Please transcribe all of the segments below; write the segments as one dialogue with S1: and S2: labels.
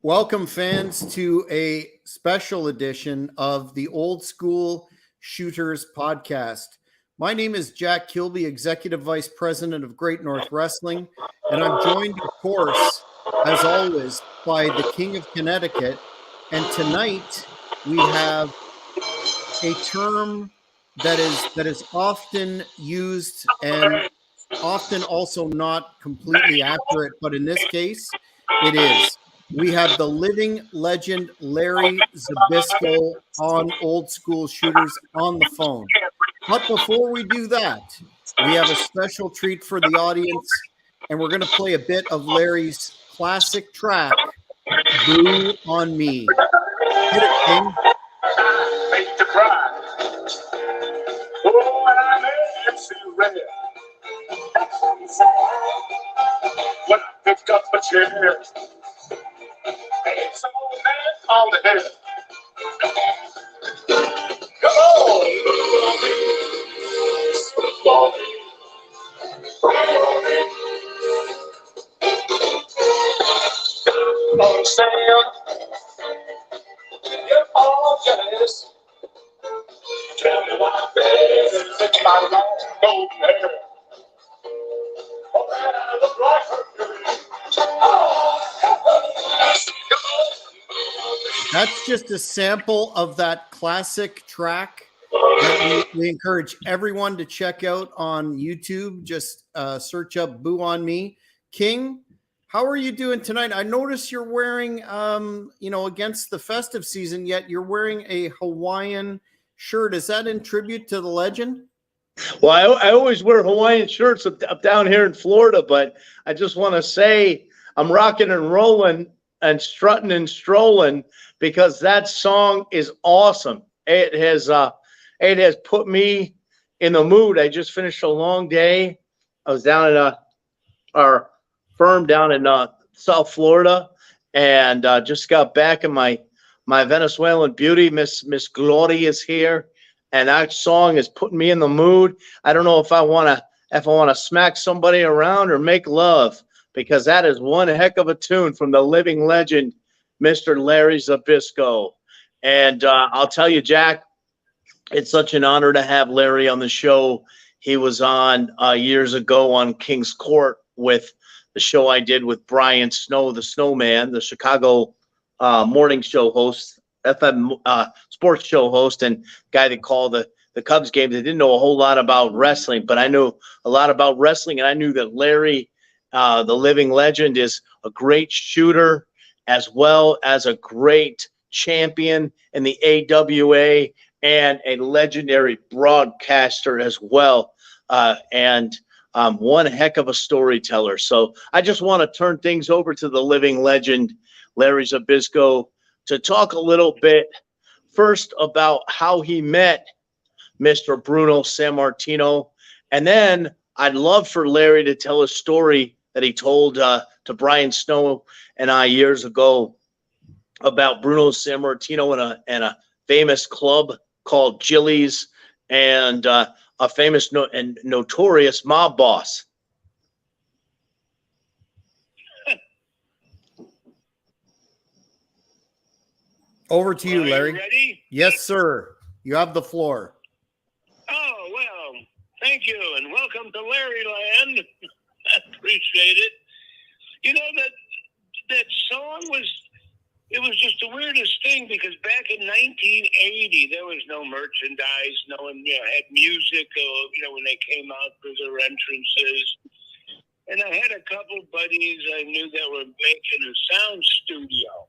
S1: Welcome, fans, to a special edition of the Old School Shooters podcast. My name is Jack Kilby, Executive Vice President of Great North Wrestling, and I'm joined, of course, as always, by the King of Connecticut. And tonight we have a term that is often used and often also not completely accurate, but in this case, it is. We have the living legend Larry Zbyszko on Old School Shooters on the phone. But before we do that, we have a special treat for the audience, and we're going to play a bit of Larry's classic track, Boo on Me. Hit it, King.
S2: Make the cry. Oh, and I made it see red. When I picked up a chair, it's all that on the head. Come on, oh, Sam, you're all jealous. Tell me why, baby, my long golden hair. Oh, man, I look like her.
S1: That's just a sample of that classic track that we encourage everyone to check out on YouTube. Just search up Boo on Me. King, how are you doing tonight? I notice you're wearing, against the festive season, yet you're wearing a Hawaiian shirt. Is that in tribute to the legend?
S3: Well, I always wear Hawaiian shirts up down here in Florida, but I just want to say I'm rocking and rolling and strutting and strolling because that song is awesome. It has put me in the mood. I just finished a long day. I was down at our firm down in South Florida, and just got back, and my Venezuelan beauty, Miss Gloria, is here, and that song is putting me in the mood. I don't know if I want to smack somebody around or make love, because that is one heck of a tune from the living legend, Mr. Larry Zbyszko. And I'll tell you, Jack, it's such an honor to have Larry on the show. He was on years ago on King's Court with the show I did with Brian Snow, the Snowman, the Chicago morning show host, FM sports show host, and guy that called the Cubs games. I didn't know a whole lot about wrestling, but I knew a lot about wrestling, and I knew that Larry, the living legend, is a great shooter as well as a great champion in the AWA and a legendary broadcaster as well, and one heck of a storyteller. So I just want to turn things over to the living legend, Larry Zbyszko, to talk a little bit first about how he met Mr. Bruno Sammartino, and then I'd love for Larry to tell a story that he told to Brian Snow and I years ago about Bruno Sammartino and a famous club called Jilly's, and a famous and notorious mob boss.
S1: Over to you, Larry.
S4: Are you ready?
S1: Yes, sir. You have the floor.
S4: Oh, well, thank you, and welcome to Larry Land. I appreciate it. You know, that song it was just the weirdest thing, because back in 1980, there was no merchandise. No one, had music, when they came out for their entrances. And I had a couple buddies I knew that were making a sound studio.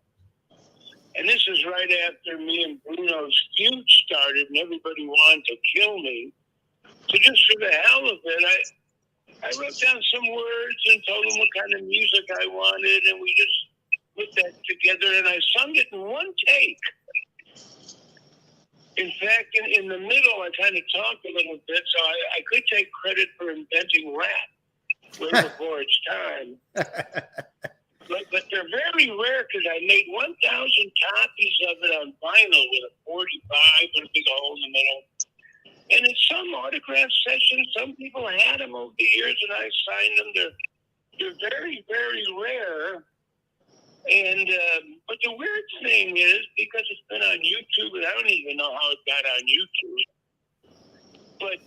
S4: And this is right after me and Bruno's feud started, and everybody wanted to kill me. So just for the hell of it, I wrote down some words and told them what kind of music I wanted, and we just put that together, and I sung it in one take. In fact, in the middle, I kind of talked a little bit, so I could take credit for inventing rap way before its time. But they're very rare, because I made 1,000 copies of it on vinyl with a 45 with a big hole in the middle. And in some autograph sessions, some people had them over the years, and I signed them. They're very, very rare. And but the weird thing is, because it's been on YouTube, and I don't even know how it got on YouTube. But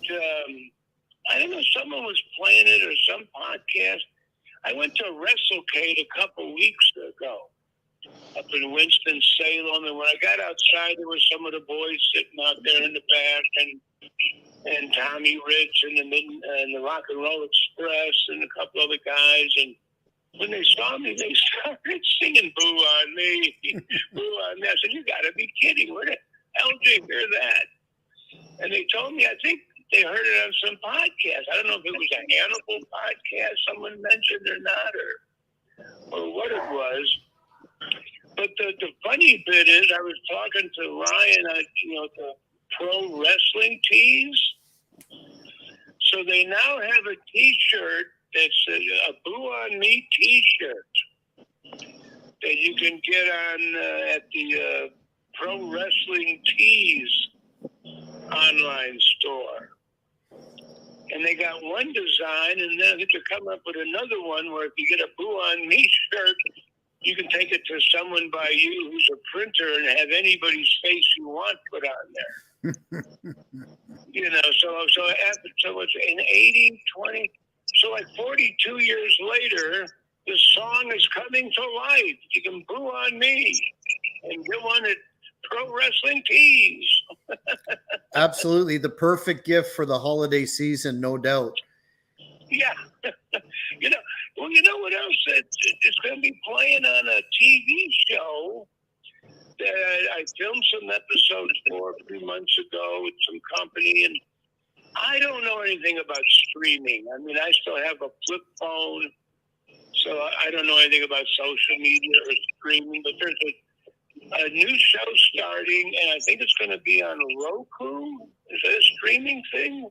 S4: I don't know, someone was playing it or some podcast. I went to WrestleCade a couple weeks ago up in Winston-Salem, and when I got outside, there were some of the boys sitting out there in the back, and Tommy Rich and the Rock and Roll Express and a couple other guys. And when they saw me, they started singing "Boo on Me," "Boo on Me." I said, "You got to be kidding! Where the hell did you hear that?" And they told me, I think they heard it on some podcast. I don't know if it was a Hannibal podcast someone mentioned or not, or what it was. But the funny bit is, I was talking to Ryan at the Pro Wrestling Tees. So they now have a T-shirt that's a "Boo on Me" T-shirt that you can get on at the Pro Wrestling Tees online store. And they got one design, and then they're coming up with another one where if you get a "Boo on Me" shirt, you can take it to someone by you who's a printer and have anybody's face you want put on there. So it's in 80, 20, so like 42 years later, the song is coming to life. You can boo on me and get one at Pro Wrestling Tees.
S1: Absolutely. The perfect gift for the holiday season, no doubt.
S4: Yeah. You know what else? It's going to be playing on a TV show that I filmed some episodes for a few months ago with some company, and I don't know anything about streaming. I mean, I still have a flip phone, so I don't know anything about social media or streaming, but there's a new show starting, and I think it's going to be on Roku. Is that a streaming thing?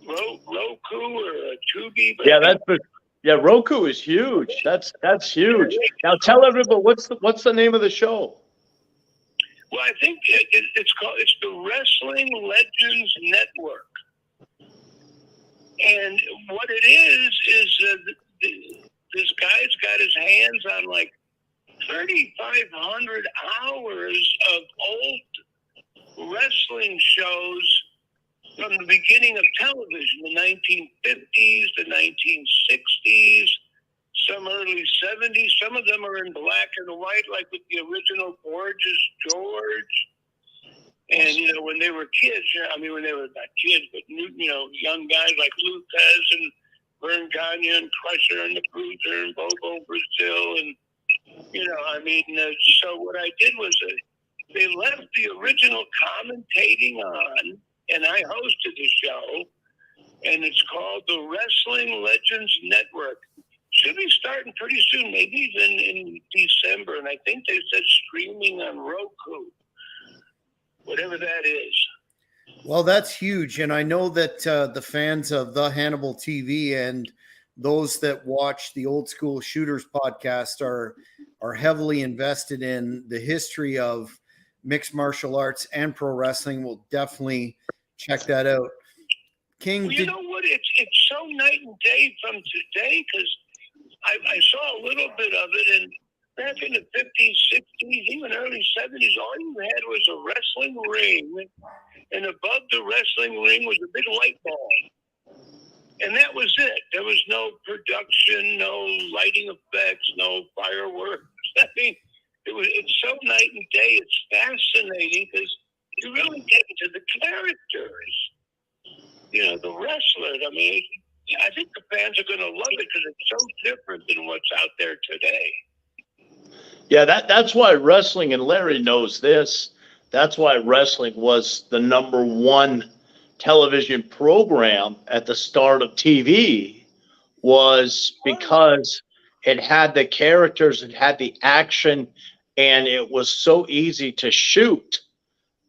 S4: Roku or a Tubi? But
S3: Roku is huge. That's huge. Now tell everybody what's the name of the show?
S4: Well, I think it's the Wrestling Legends Network, and what it is this guy's got his hands on like 3,500 hours of old wrestling shows from the beginning of television, the 1950s, the 1960s, some early 70s. Some of them are in black and white, like with the original Gorgeous George. And, when they were kids, when they were not kids, but, young guys like Lutez and Verne Gagne and Crusher and the Bruiser and Bobo Brazil. And, so what I did was they left the original commentating on, and I hosted the show, and it's called the Wrestling Legends Network. Should be starting pretty soon, maybe even in December, and I think they said streaming on Roku, whatever that is.
S1: Well, that's huge, and I know that the fans of the Hannibal TV and those that watch the Old School Shooters podcast are heavily invested in the history of mixed martial arts and pro wrestling. Will definitely check that out. King,
S4: well, you know what? It's so night and day from today, because I saw a little bit of it, and back in the 50s, 60s, even early 70s, all you had was a wrestling ring, and above the wrestling ring was a big light bulb. And that was it. There was no production, no lighting effects, no fireworks. I mean, it's so night and day. It's fascinating because you really get into the characters, the wrestlers. I mean, I think the fans are going to love it because it's so different than what's out there today.
S3: Yeah, that's why wrestling, and Larry knows this, that's why wrestling was the number one television program at the start of TV, was because it had the characters, it had the action, and it was so easy to shoot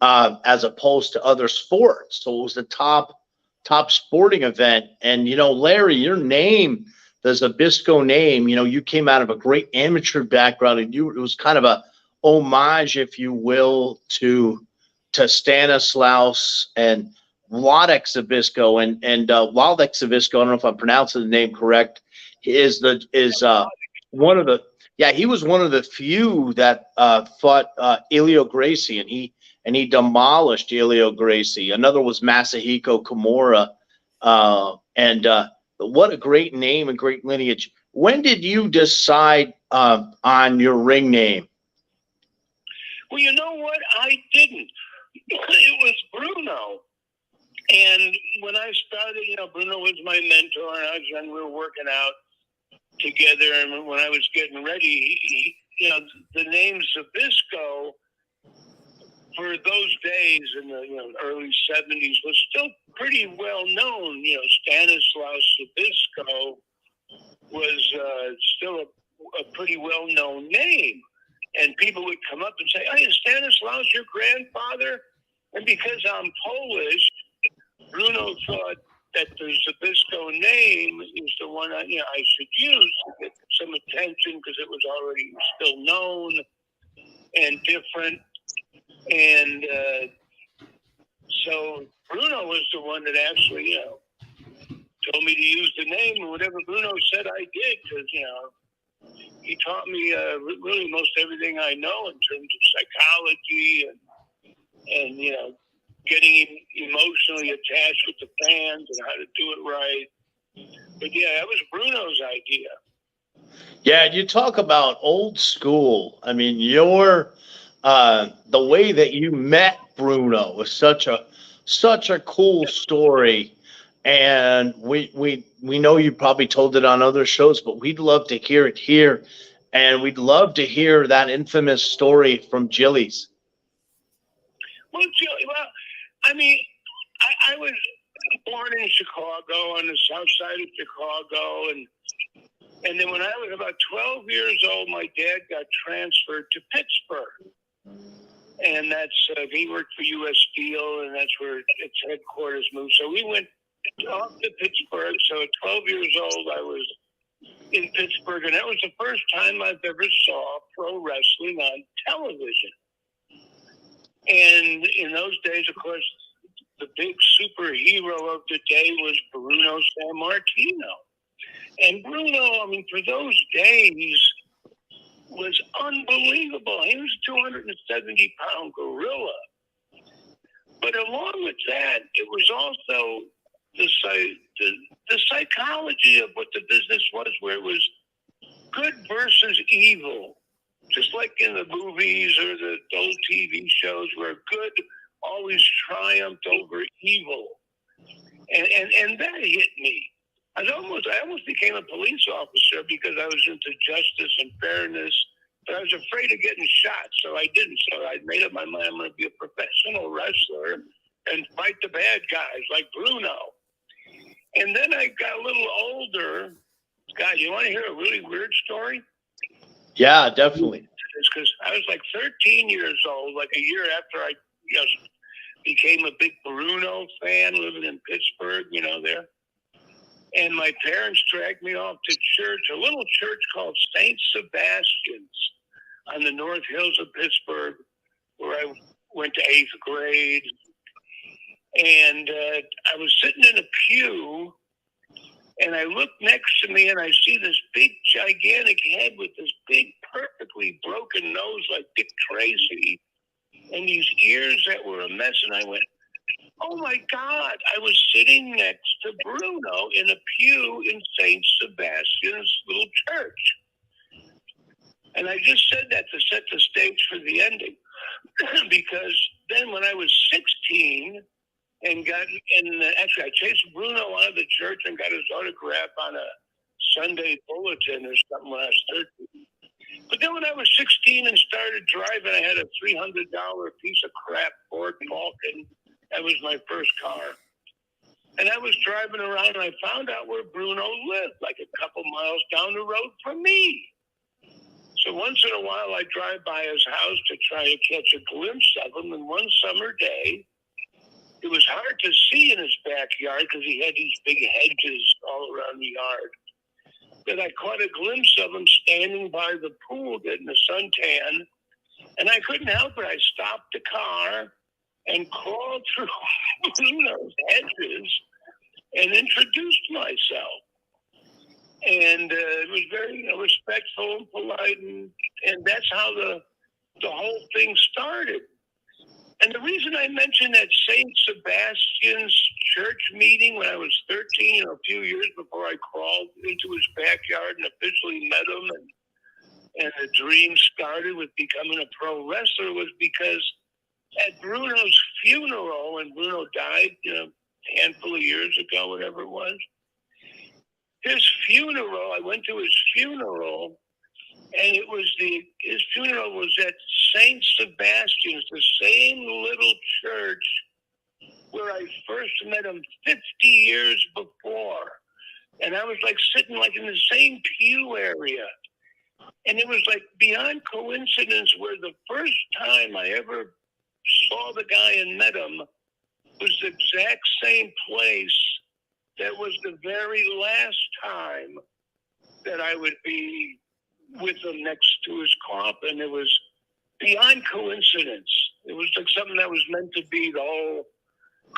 S3: as opposed to other sports. So it was the top sporting event. And, Larry, your name, the Zbyszko name, you came out of a great amateur background, and it was kind of a homage, if you will, to Stanislaus and Władek Zbyszko, and Władek Zbyszko, I don't know if I'm pronouncing the name correct, is he was one of the few that fought Elio Gracie, and he demolished Elio Gracie. Another was Masahiko Kimura, and what a great name and great lineage. When did you decide on your ring name?
S4: Well, you know what? I didn't. It was Bruno. And when I started, Bruno was my mentor, and we were working out together. And when I was getting ready, the name Zbyszko for those days in the early 70s was still pretty well known. Stanislaus Zbyszko was still a pretty well known name. And people would come up and say, "Hey, is Stanislaus your grandfather?" And because I'm Polish, Bruno thought that the Zbyszko name is the one I should use to get some attention because it was already still known and different. And so Bruno was the one that actually, told me to use the name, and whatever Bruno said, I did because, he taught me really most everything I know in terms of psychology and getting emotionally attached with the fans and how to do it right. But yeah, that was Bruno's idea.
S3: Yeah, you talk about old school. I mean, the way that you met Bruno was such a cool story. And we know you probably told it on other shows, but we'd love to hear it here. And we'd love to hear that infamous story from Jilly's.
S4: Well, I mean, I was born in Chicago, on the south side of Chicago, and then when I was about 12 years old, my dad got transferred to Pittsburgh. And that's, he worked for U.S. Steel, and that's where its headquarters moved. So we went off to Pittsburgh. So at 12 years old, I was in Pittsburgh, and that was the first time I've ever saw pro wrestling on television. And in those days, of course, the big superhero of the day was Bruno Sammartino. And Bruno, I mean, for those days, was unbelievable. He was a 270-pound gorilla. But along with that, it was also the psychology of what the business was, where it was good versus evil. Just like in the movies or the old TV shows where good always triumphed over evil. And that hit me. I almost became a police officer because I was into justice and fairness, but I was afraid of getting shot, so I didn't. So I made up my mind I'm going to be a professional wrestler and fight the bad guys like Bruno. And then I got a little older. God, you want to hear a really weird story?
S3: Yeah, definitely.
S4: It's because I was like 13 years old, like a year after I became a big Bruno fan, living in Pittsburgh, there. And my parents dragged me off to church, a little church called St. Sebastian's on the North Hills of Pittsburgh, where I went to 8th grade. And I was sitting in a pew, and I look next to me, and I see this big, gigantic head with this big, perfectly broken nose like Dick Tracy, and these ears that were a mess. And I went, oh, my God, I was sitting next to Bruno in a pew in St. Sebastian's little church. And I just said that to set the stage for the ending, because then when I was 16 and actually I chased Bruno out of the church and got his autograph on a Sunday bulletin or something when I was 13. But then when I was 16 and started driving, I had a $300 piece of crap Ford Falcon. That was my first car. And I was driving around, and I found out where Bruno lived, like a couple miles down the road from me. So once in a while, I drive by his house to try to catch a glimpse of him. And one summer day, it was hard to see in his backyard because he had these big hedges all around the yard. But I caught a glimpse of him standing by the pool getting a suntan. And I couldn't help it. I stopped the car and crawled through Bruno's hedges and introduced myself. And it was very respectful and polite, and that's how the whole thing started. And the reason I mentioned that St. Sebastian's church meeting when I was 13, a few years before I crawled into his backyard and officially met him, and the dream started with becoming a pro wrestler, was because at Bruno's funeral, when Bruno died, a handful of years ago, whatever it was, his funeral, I went to his funeral, and his funeral was at St. Sebastian's, the same little church where I first met him 50 years before. And I was like sitting like in the same pew area. And it was like beyond coincidence where the first time I ever saw the guy and met him was the exact same place that was the very last time that I would be with him next to his coffin. It was beyond coincidence. It was like something that was meant to be the whole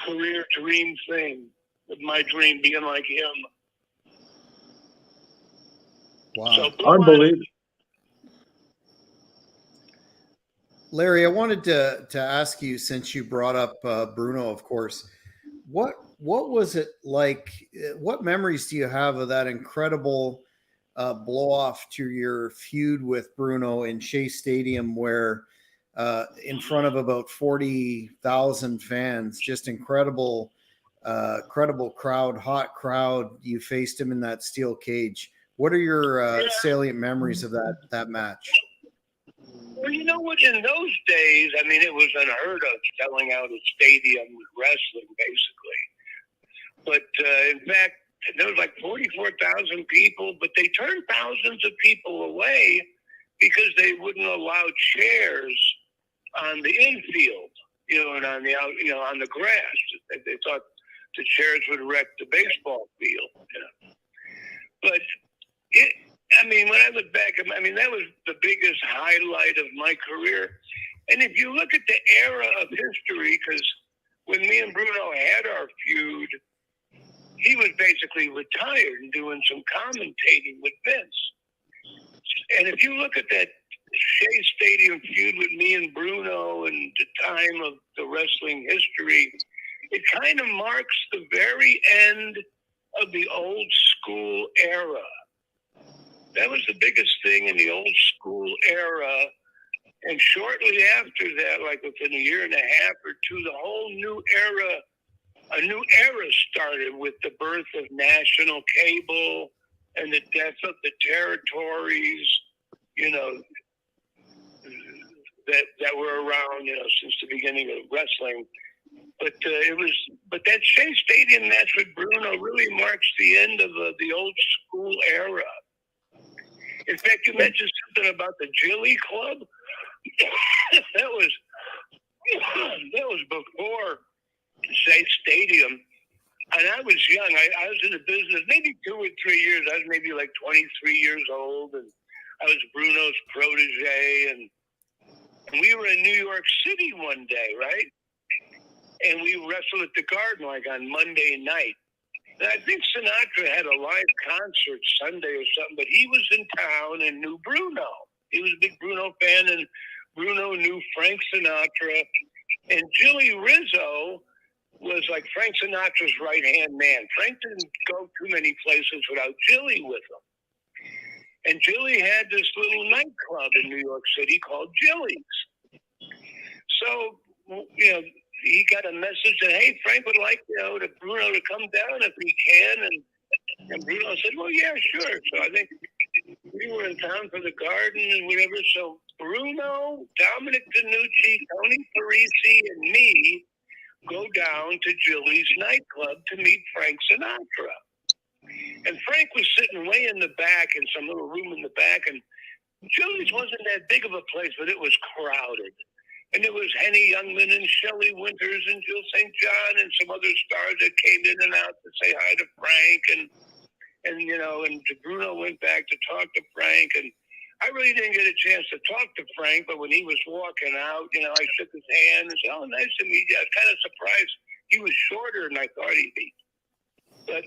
S4: career dream thing, of my dream being like him.
S1: Wow.
S4: So,
S3: Unbelievable.
S1: Larry, I wanted to ask you, since you brought up Bruno, of course, what was it like? What memories do you have of that incredible blow off to your feud with Bruno in Shea Stadium, where in front of about 40,000 fans, just incredible crowd, hot crowd, you faced him in that steel cage? What are your salient memories of that match?
S4: Well, you know what? In those days, I mean, it was unheard of selling out a stadium with wrestling, basically. But in fact, there was like 44,000 people, but they turned thousands of people away because they wouldn't allow chairs on the infield, and on the on the grass. They thought the chairs would wreck the baseball field. But when I look back, that was the biggest highlight of my career. And if you look at the era of history, because when me and Bruno had our feud, he was basically retired and doing some commentating with Vince. And if you look at that Shea Stadium feud with me and Bruno and the time of the wrestling history, it kind of marks the very end of the old school era. That was the biggest thing in the old school era. And shortly after that, like within a year and a half or two, the whole new era, a new era started with the birth of national cable and the death of the territories, that were around, since the beginning of wrestling. But that Shea Stadium match with Bruno really marks the end of the old school era. In fact, you mentioned something about the Jilly Club. that was before Shea Stadium, and I was young. I was in the business maybe 2 or 3 years. I was maybe like 23 years old, and I was Bruno's protege, and we were in New York City one day, right? And we wrestled at the Garden like on Monday night. And I think Sinatra had a live concert Sunday or something, but he was in town and knew Bruno. He was a big Bruno fan, and Bruno knew Frank Sinatra. And Jilly Rizzo was like Frank Sinatra's right-hand man. Frank didn't go too many places without Jilly with him. And Jilly had this little nightclub in New York City called Jilly's. So, he got a message that, hey, Frank would like, Bruno to come down if he can. And Bruno said, well, yeah, sure. So I think we were in town for the Garden and whatever. So Bruno, Dominic DeNucci, Tony Parisi, and me go down to Jilly's nightclub to meet Frank Sinatra. And Frank was sitting way in the back in some little room in the back. And Jilly's wasn't that big of a place, but it was crowded. And it was Henny Youngman and Shelley Winters and Jill St. John and some other stars that came in and out to say hi to Frank. And Bruno went back to talk to Frank. And I really didn't get a chance to talk to Frank, but when he was walking out, I shook his hand and said, oh, nice to meet you. I was kind of surprised. He was shorter than I thought he'd be. But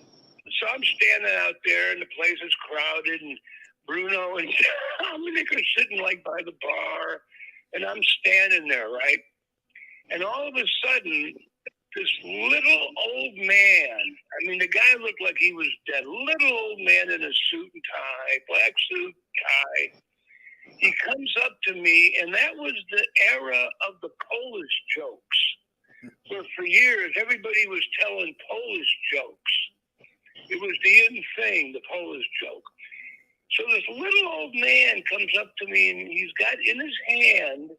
S4: So I'm standing out there, and the place is crowded, and Bruno and Dominic are sitting like by the bar, and I'm standing there, right? And all of a sudden, this little old man, I mean, the guy looked like he was dead. Little old man in a suit and tie, black suit, tie. He comes up to me, and that was the era of the Polish jokes, where for years everybody was telling Polish jokes. It was the in thing, the Polish joke. So this little old man comes up to me, and he's got in his hand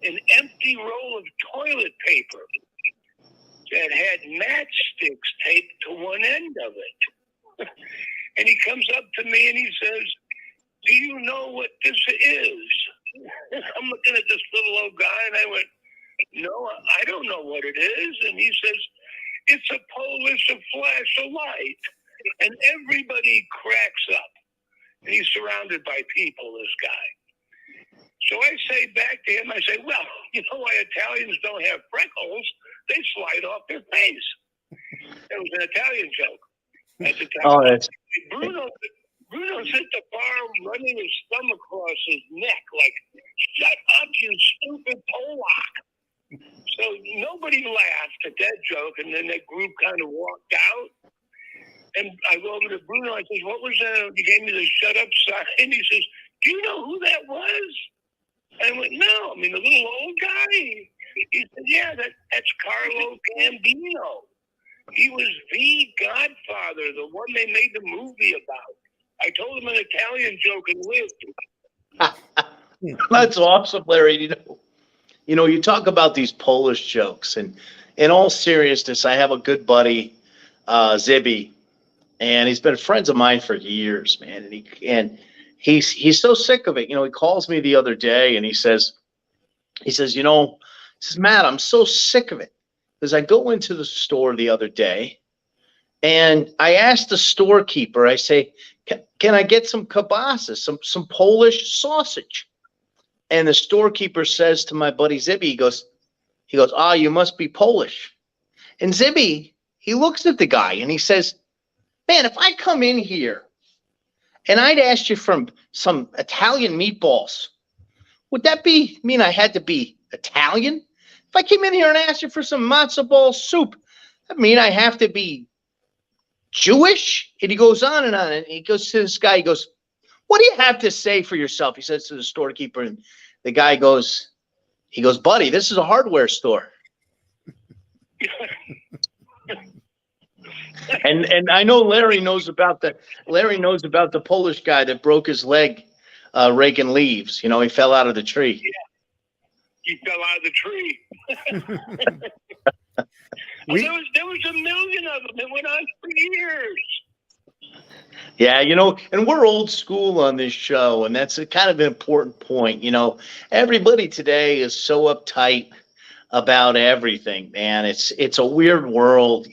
S4: an empty roll of toilet paper that had matchsticks taped to one end of it. And he comes up to me and he says, "Do you know what this is?" I'm looking at this little old guy, and I went, "No, I don't know what it is." And he says, "It's a Polish flash of light." And everybody cracks up. And he's surrounded by people, this guy. So I say back to him, I say, "Well, you know why Italians don't have freckles? They slide off their face." It was an Italian joke at the time.
S3: Oh, that's
S4: Bruno's at the bar running his thumb across his neck like, "Shut up, you stupid Polak." So nobody laughed at that joke, and then that group kind of walked out. And I go over to Bruno, I says, "What was that?" He gave me the shut up sign. He says, "Do you know who that was?" I went, "No." I mean, the little old guy. He said, "Yeah, that's Carlo Gambino. He was the Godfather, the one they made the movie about. I told him an Italian joke and lived."
S3: That's awesome, Larry. You talk about these Polish jokes, and in all seriousness, I have a good buddy, Zibby, and he's been friends of mine for years, man. And he's so sick of it. He calls me the other day, and he says, "Matt, I'm so sick of it." Because I go into the store the other day, and I asked the storekeeper, I say, can I get some kielbasa, some Polish sausage? And the storekeeper says to my buddy Zibby, he goes, "Ah, you must be Polish." And Zibby, he looks at the guy and he says, "Man, if I come in here and I'd asked you for some Italian meatballs, would that mean I had to be Italian? If I came in here and asked you for some matzo ball soup, that mean I have to be Jewish?" And he goes on and on. And he goes to this guy, he goes, "What do you have to say for yourself?" He says to the storekeeper, and the guy goes, "Buddy, this is a hardware store." And I know Larry knows about the Polish guy that broke his leg raking leaves. He fell out of the tree.
S4: Yeah, he fell out of the tree. There was a million of them. It went on for years.
S3: Yeah, and we're old school on this show, and that's a kind of an important point. Everybody today is so uptight about everything, man. It's a weird world.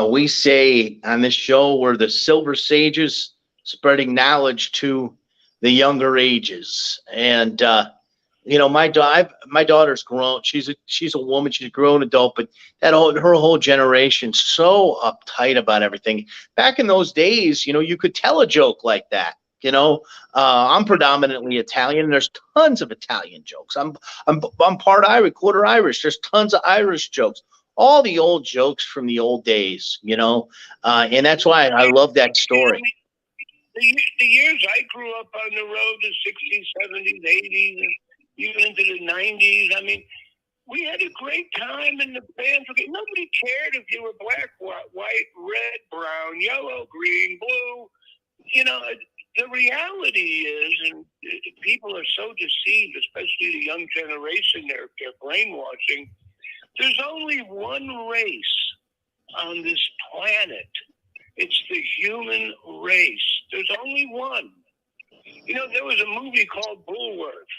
S3: We say on this show we're the silver sages spreading knowledge to the younger ages. And my daughter's grown. She's a woman. She's a grown adult, but her whole generation's so uptight about everything. Back in those days, you could tell a joke like that. I'm predominantly Italian, and there's tons of Italian jokes. I'm part Irish, quarter Irish. There's tons of Irish jokes. All the old jokes from the old days, and that's why I love that story.
S4: The years I grew up on the road, the 60s, 70s, 80s, and even into the 90s, I mean, we had a great time in the band. Nobody cared if you were black, white, red, brown, yellow, green, blue. The reality is, and people are so deceived, especially the young generation, they're brainwashing. There's only one race on this planet. It's the human race. There's only one. There was a movie called Bulworth,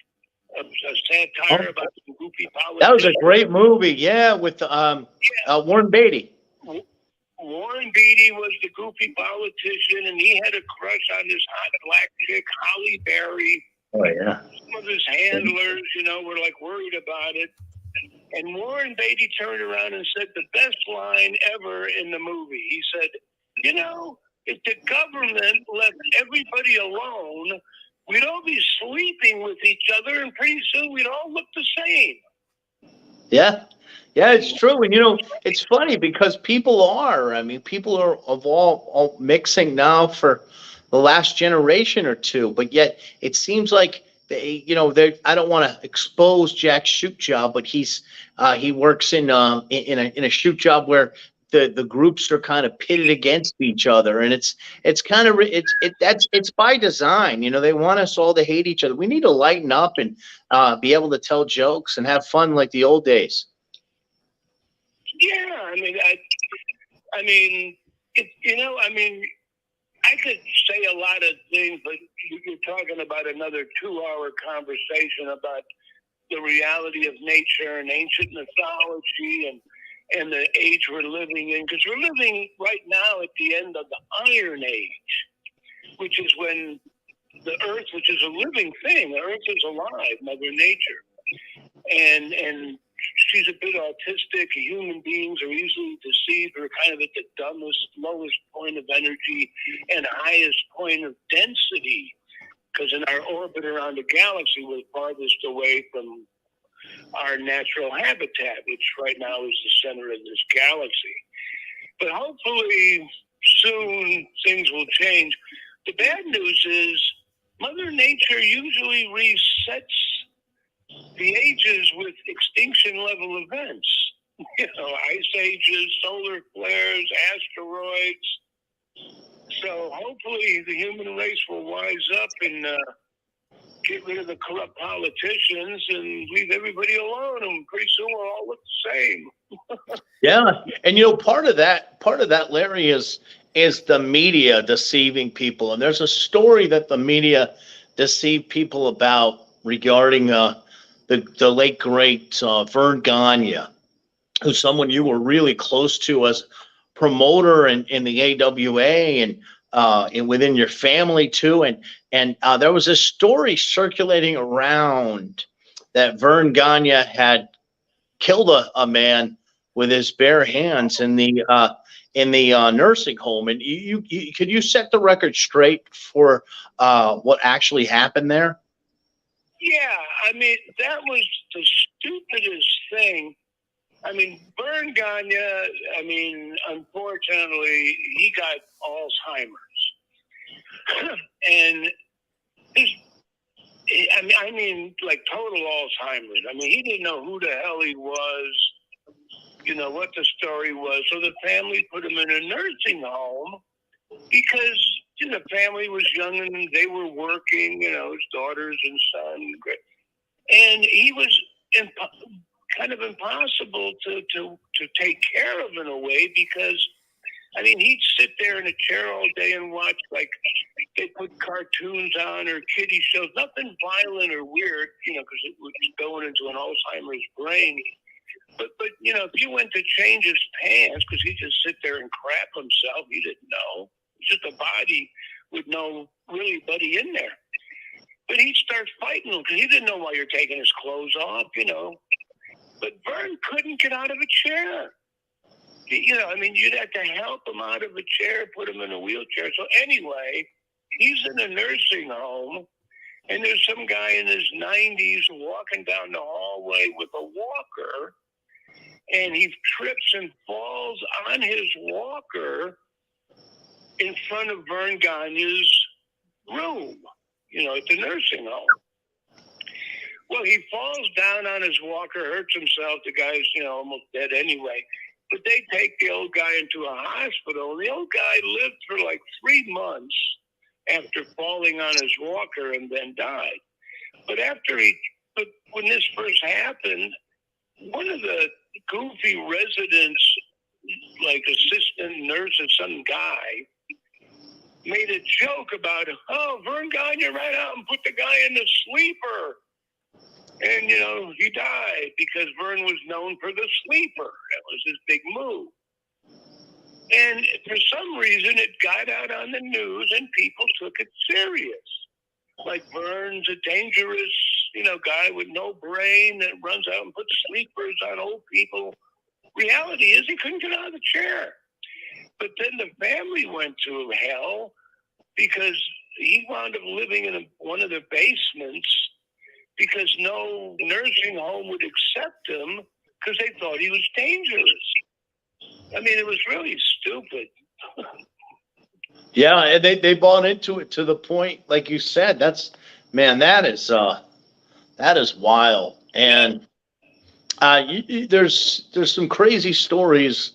S4: a satire about some goofy politicians.
S3: That was a great movie, yeah, with Warren Beatty.
S4: Warren Beatty was the goofy politician, and he had a crush on this hot black chick, Holly Berry.
S3: Oh, yeah.
S4: Some of his handlers, were like worried about it. And Warren Beatty turned around and said the best line ever in the movie. He said, You know, if the government left everybody alone, we'd all be sleeping with each other, and pretty soon we'd all look the same.
S3: Yeah. Yeah, it's true. And, you know, it's funny because people are, I mean, people are of all mixing now for the last generation or two, but yet it seems like they, you know, they, I don't want to expose Jack's shoot job, but he works in a shoot job where the groups are kind of pitted against each other. And it's kind of, it's by design, you know, they want us all to hate each other. We need to lighten up and be able to tell jokes and have fun like the old days.
S4: Yeah, I mean, I could say a lot of things, but you're talking about another 2-hour conversation about the reality of nature and ancient mythology and the age we're living in, because we're living right now at the end of the Iron Age, which is when the Earth, which is a living thing, the Earth is alive, Mother Nature, and she's a bit autistic. Human beings are easily deceived. We're kind of at the dumbest, lowest point of energy and highest point of density, because in our orbit around the galaxy, we're farthest away from our natural habitat, which right now is the center of this galaxy. But hopefully soon things will change. The bad news is Mother Nature usually resets the ages with extinction level events. You know, ice ages, solar flares, asteroids. So hopefully the human race will wise up and get rid of the corrupt politicians and leave everybody alone, and pretty soon we'll all look the same.
S3: Yeah, and you know, part of that, Larry, is the media deceiving people. And there's a story that the media deceived people about regarding the late great Verne Gagne, who's someone you were really close to as promoter in the AWA and within your family too. And there was this story circulating around that Verne Gagne had killed a man with his bare hands in the nursing home. And you could you set the record straight for what actually happened there?
S4: Yeah, I mean, that was the stupidest thing. I mean, Verne Gagne, unfortunately, he got Alzheimer's. And like total Alzheimer's. I mean, he didn't know who the hell he was, you know, what the story was. So the family put him in a nursing home because, you know, the family was young and they were working, you know, his daughters and son. And he was kind of impossible to take care of in a way because, I mean, he'd sit there in a chair all day and watch, like, they put cartoons on or kiddie shows, nothing violent or weird, you know, because it was going into an Alzheimer's brain. But you know, if you went to change his pants, because he'd just sit there and crap himself, he didn't know. It's just a body with no really buddy in there. But he'd start fighting him because he didn't know why you're taking his clothes off, you know. But Verne couldn't get out of a chair. You know, I mean, you'd have to help him out of a chair, put him in a wheelchair. So anyway, he's in a nursing home, and there's some guy in his 90s walking down the hallway with a walker, and he trips and falls on his walker in front of Verne Gagne's room, you know, at the nursing home. Well, he falls down on his walker, hurts himself. The guy's, you know, almost dead anyway. But they take the old guy into a hospital. And the old guy lived for like 3 months after falling on his walker and then died. But when this first happened, one of the goofy residents, like assistant nurse or some guy, made a joke about, oh, Verne Gagne ran out and put the guy in the sleeper. And, you know, he died because Verne was known for the sleeper. That was his big move. And for some reason, it got out on the news and people took it serious. Like Verne's a dangerous, you know, guy with no brain that runs out and puts sleepers on old people. Reality is he couldn't get out of the chair. But then the family went to hell because he wound up living in one of the basements because no nursing home would accept him because they thought he was dangerous. I mean, it was really stupid.
S3: Yeah, and they bought into it to the point, like you said. That is wild. And there's some crazy stories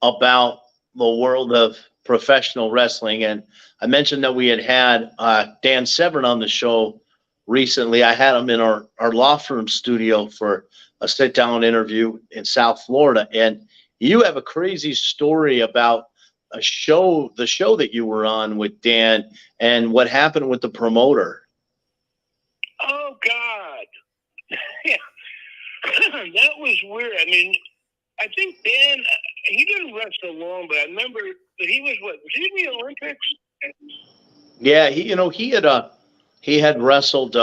S3: about the world of professional wrestling. And I mentioned that we had Dan Severn on the show recently. I had him in our law firm studio for a sit-down interview in South Florida. And you have a crazy story about the show that you were on with Dan and what happened with the promoter.
S4: Oh, God. Yeah. That was weird. I mean, I think Dan, he didn't wrestle long, but I remember that he was he in the Olympics?
S3: Yeah, he had wrestled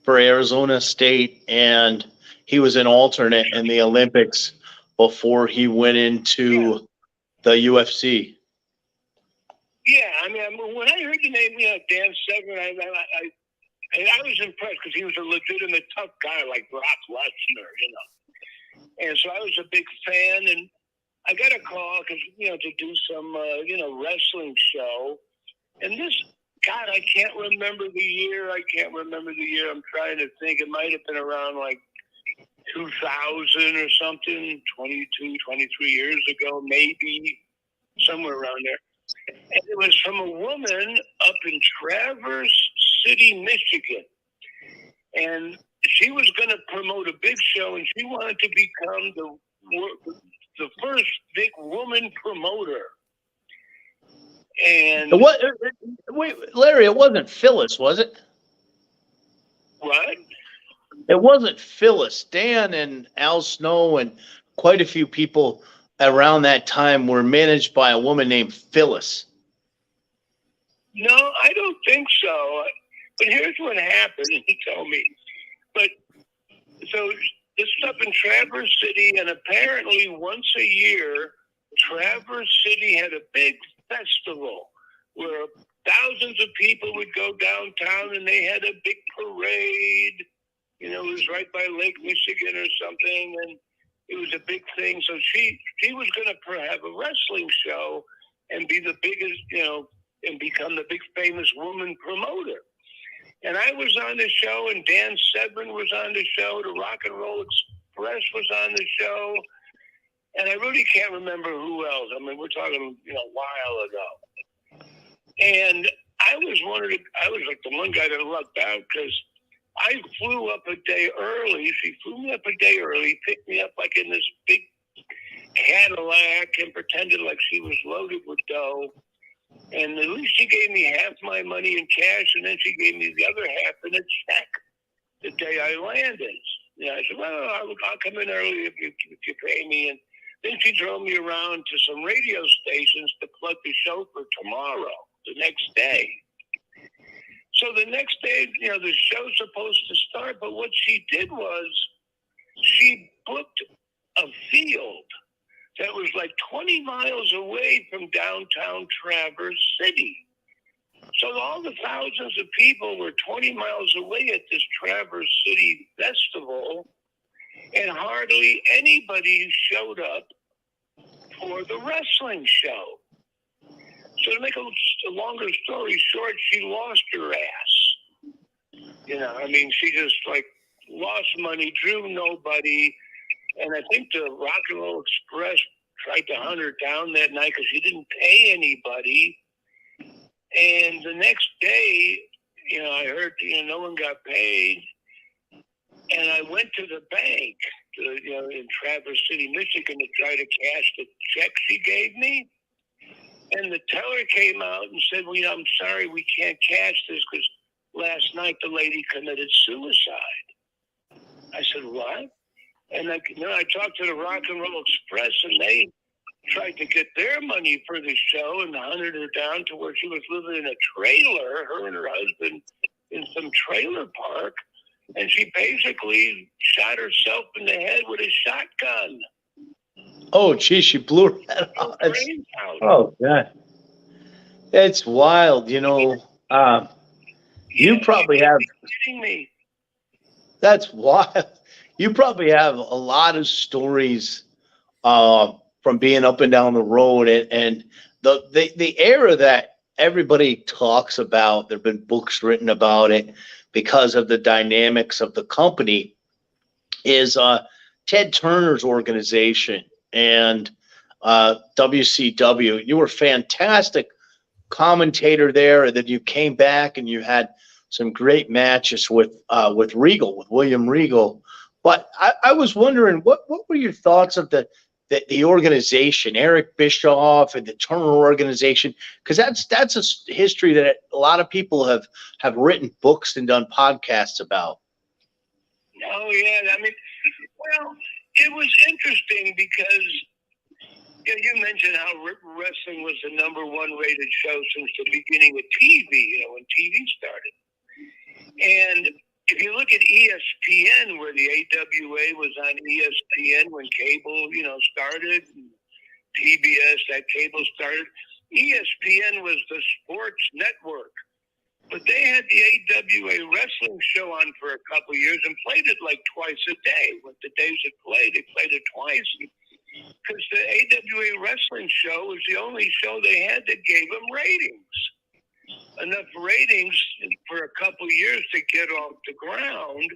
S3: for Arizona State, and he was an alternate in the Olympics before he went into the UFC.
S4: Yeah, I mean, when I heard the name, Dan Severn, I was impressed because he was a legitimate tough guy like Brock Lesnar, And so I was a big fan, and I got a call because, to do some, wrestling show. And this, God, I can't remember the year. I'm trying to think. It might have been around like 2000 or something, 22, 23 years ago, maybe, somewhere around there. And it was from a woman up in Traverse City, Michigan. And she was going to promote a big show, and she wanted to become the first big woman promoter. And
S3: wait, Larry, it wasn't Phyllis, was it?
S4: What?
S3: It wasn't Phyllis. Dan and Al Snow and quite a few people around that time were managed by a woman named Phyllis.
S4: No, I don't think so. But here's what happened, he told me. But so this is up in Traverse City, and apparently once a year, Traverse City had a big festival where thousands of people would go downtown, and they had a big parade. It was right by Lake Michigan or something, and it was a big thing. So she was going to have a wrestling show and be the biggest, and become the big famous woman promoter. And I was on the show, and Dan Severn was on the show. The Rock and Roll Express was on the show. And I really can't remember who else. I mean, we're talking, a while ago. And I was like the one guy that lucked out because I flew up a day early. She flew me up a day early, picked me up like in this big Cadillac and pretended like she was loaded with dough. And at least she gave me half my money in cash, and then she gave me the other half in a check the day I landed. I said, well, I'll come in early if you pay me. And then she drove me around to some radio stations to plug the show for tomorrow, the next day. So the next day, the show's supposed to start, but what she did was she booked a field that was like 20 miles away from downtown Traverse City. So all the thousands of people were 20 miles away at this Traverse City festival, and hardly anybody showed up for the wrestling show. So to make a longer story short, she lost her ass. She just lost money, drew nobody. And I think the Rock and Roll Express tried to hunt her down that night because she didn't pay anybody. And the next day, I heard, no one got paid. And I went to the bank, in Traverse City, Michigan, to try to cash the check she gave me. And the teller came out and said, well, I'm sorry, we can't cash this because last night the lady committed suicide. I said, what? And I talked to the Rock and Roll Express, and they tried to get their money for the show and hunted her down to where she was living in a trailer, her and her husband, in some trailer park. And she basically shot herself in the head with a shotgun.
S3: Oh, geez, she blew her head
S4: Her
S3: off. It's,
S4: brains out.
S3: oh, God. It's wild, you know. You probably
S4: You
S3: have,
S4: gotta be kidding me.
S3: that's wild. You probably have a lot of stories from being up and down the road, and the era that everybody talks about. There've been books written about it because of the dynamics of the company. Is Ted Turner's organization and WCW. You were a fantastic commentator there, and then you came back and you had some great matches with Regal, with William Regal. But I was wondering, what were your thoughts of the organization, Eric Bischoff and the Turner organization? Because that's a history that a lot of people have written books and done podcasts about.
S4: Oh yeah, I mean, well, it was interesting because you mentioned how wrestling was the #1 rated show since the beginning of TV. When TV started, and if you look at ESPN, where the AWA was on ESPN when cable, started, and PBS, that cable started. ESPN was the sports network. But they had the AWA wrestling show on for a couple of years and played it like twice a day. With the days it played, they played it twice. Because the AWA wrestling show was the only show they had that gave them ratings. Enough ratings for a couple of years to get off the ground.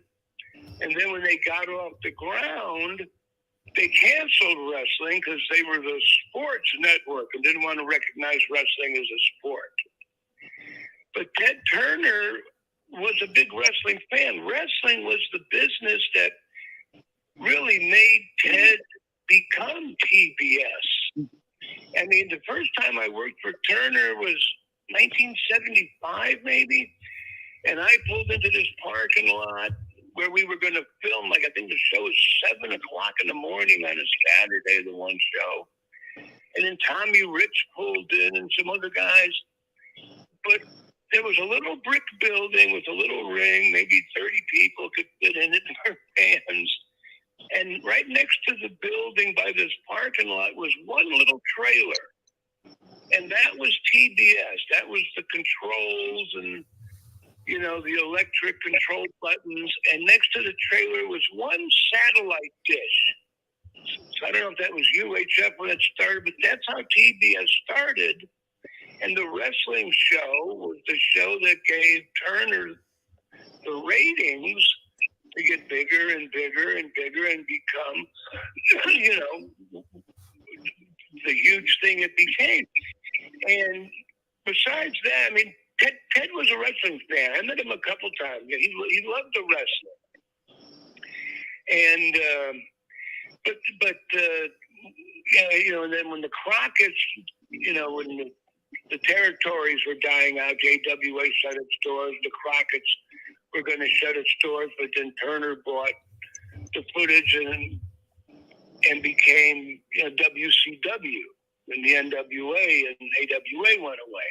S4: And then when they got off the ground, they canceled wrestling because they were the sports network and didn't want to recognize wrestling as a sport. But Ted Turner was a big wrestling fan. Wrestling was the business that really made Ted become PBS. I mean, the first time I worked for Turner was 1975, maybe. And I pulled into this parking lot where we were going to film. I think the show was 7 o'clock in the morning on a Saturday, the one show. And then Tommy Rich pulled in and some other guys. But there was a little brick building with a little ring, maybe 30 people could fit in it, their fans. And right next to the building by this parking lot was one little trailer. And that was TBS. That was the controls and, the electric control buttons. And next to the trailer was one satellite dish. So I don't know if that was UHF when it started, but that's how TBS started. And the wrestling show was the show that gave Turner the ratings to get bigger and bigger and bigger and become, the huge thing it became. And besides that, I mean, Ted was a wrestling fan. I met him a couple times. He loved the wrestling. And, and then when the Crockett's, when the territories were dying out, JWA shut its doors. The Crockett's were going to shut its doors, but then Turner bought the footage and became WCW when the NWA and AWA went away.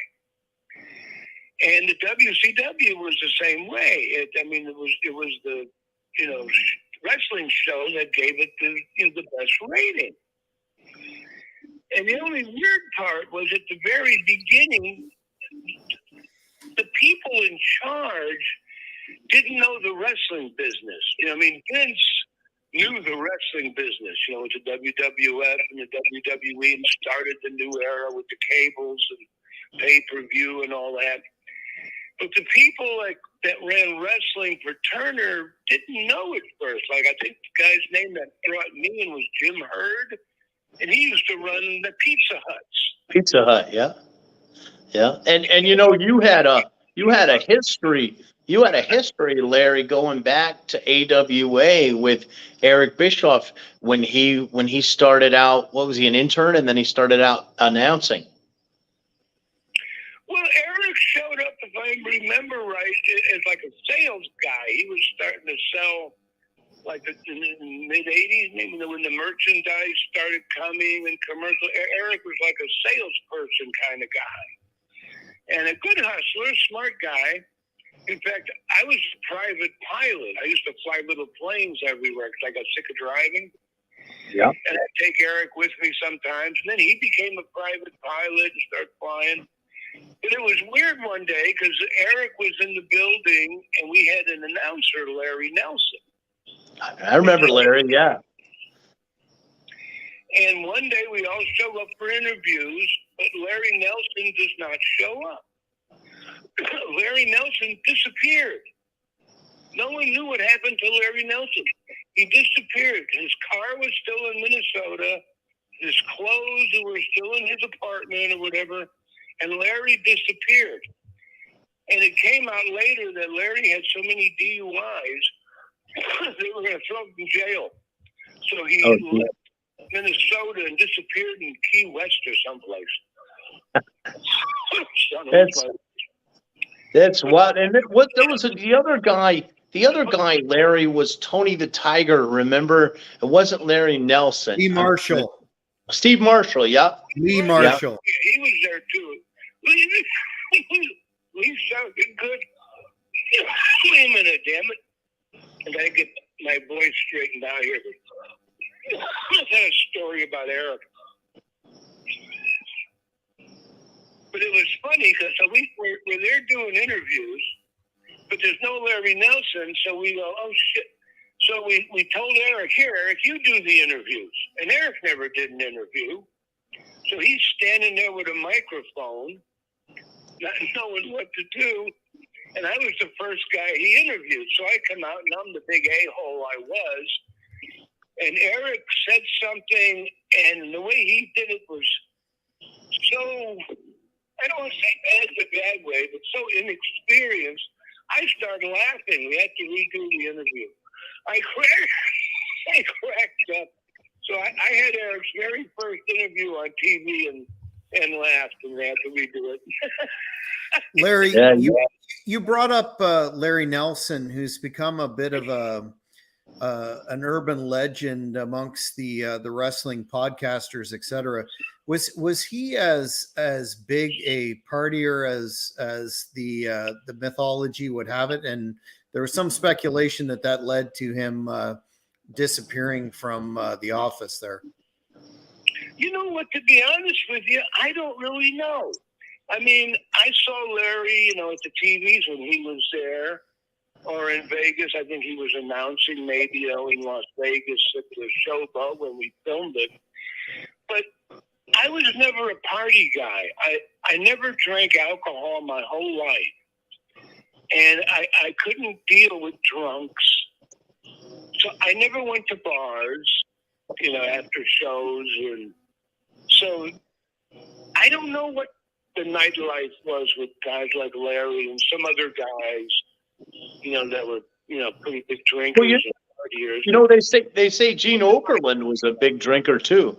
S4: And the WCW was the same way. It was the wrestling show that gave it the best rating. And the only weird part was at the very beginning, the people in charge didn't know the wrestling business. Vince knew the wrestling business, with the WWF and the WWE, and started the new era with the cables and pay-per-view and all that. But the people that ran wrestling for Turner didn't know at first. I think the guy's name that brought me in was Jim Hurd. And he used to run the Pizza Huts.
S3: Pizza Hut, yeah. Yeah. And you had a history. You had a history, Larry, going back to AWA with Eric Bischoff when he started out. What was he, an intern, and then he started out announcing?
S4: Well, Eric showed up, if I remember right, as like a sales guy. He was starting to sell like in the mid-'80s, maybe when the merchandise started coming and commercial. Eric was like a salesperson kind of guy. And a good hustler, smart guy. In fact, I was a private pilot. I used to fly little planes everywhere because I got sick of driving.
S3: Yeah.
S4: And I'd take Eric with me sometimes. And then he became a private pilot and started flying. But it was weird one day because Eric was in the building and we had an announcer, Larry Nelson.
S3: I remember Larry, yeah.
S4: And one day we all show up for interviews, but Larry Nelson does not show up. Larry Nelson disappeared. No one knew what happened to Larry Nelson. He disappeared. His car was still in Minnesota. His clothes were still in his apartment or whatever. And Larry disappeared. And it came out later that Larry had so many DUIs, they were going to throw him in jail. So he left Minnesota and disappeared in Key West or someplace.
S3: That's what. And what there was the other guy. The other guy, Larry, was Tony the Tiger. Remember, it wasn't Larry Nelson.
S1: Steve Marshall.
S3: Steve Marshall, yeah.
S1: Lee Marshall.
S4: Yeah, he was there too. Lee sounded good. Wait a minute, damn it! I gotta get my voice straightened out here. Let's have a story about Eric. But it was funny because we're there doing interviews, but there's no Larry Nelson, so we go, oh shit. So we told Eric, here, Eric, you do the interviews. And Eric never did an interview. So he's standing there with a microphone, not knowing what to do. And I was the first guy he interviewed. So I come out and I'm the big a-hole I was. And Eric said something, and the way he did it was so, I don't want to say bad in a bad way, but so inexperienced. I started laughing. We had to redo the interview. I cracked up. So I had Eric's very first interview on TV and laughed, and they had to redo it.
S1: Larry, you brought up Larry Nelson, who's become a bit of an urban legend amongst the wrestling podcasters, etc. Was he as big a partier as the mythology would have it? And there was some speculation that led to him disappearing from the office there.
S4: You know what, to be honest with you, I don't really know. I mean, I saw Larry, at the TVs when he was there, or in Vegas. I think he was announcing maybe, in Las Vegas at the Showboat when we filmed it. But I was never a party guy. I never drank alcohol my whole life. And I couldn't deal with drunks. So I never went to bars, after shows. And so I don't know what the nightlife was with guys like Larry and some other guys, that were, pretty big drinkers and partiers.
S3: They say Gene Okerlund was a big drinker too.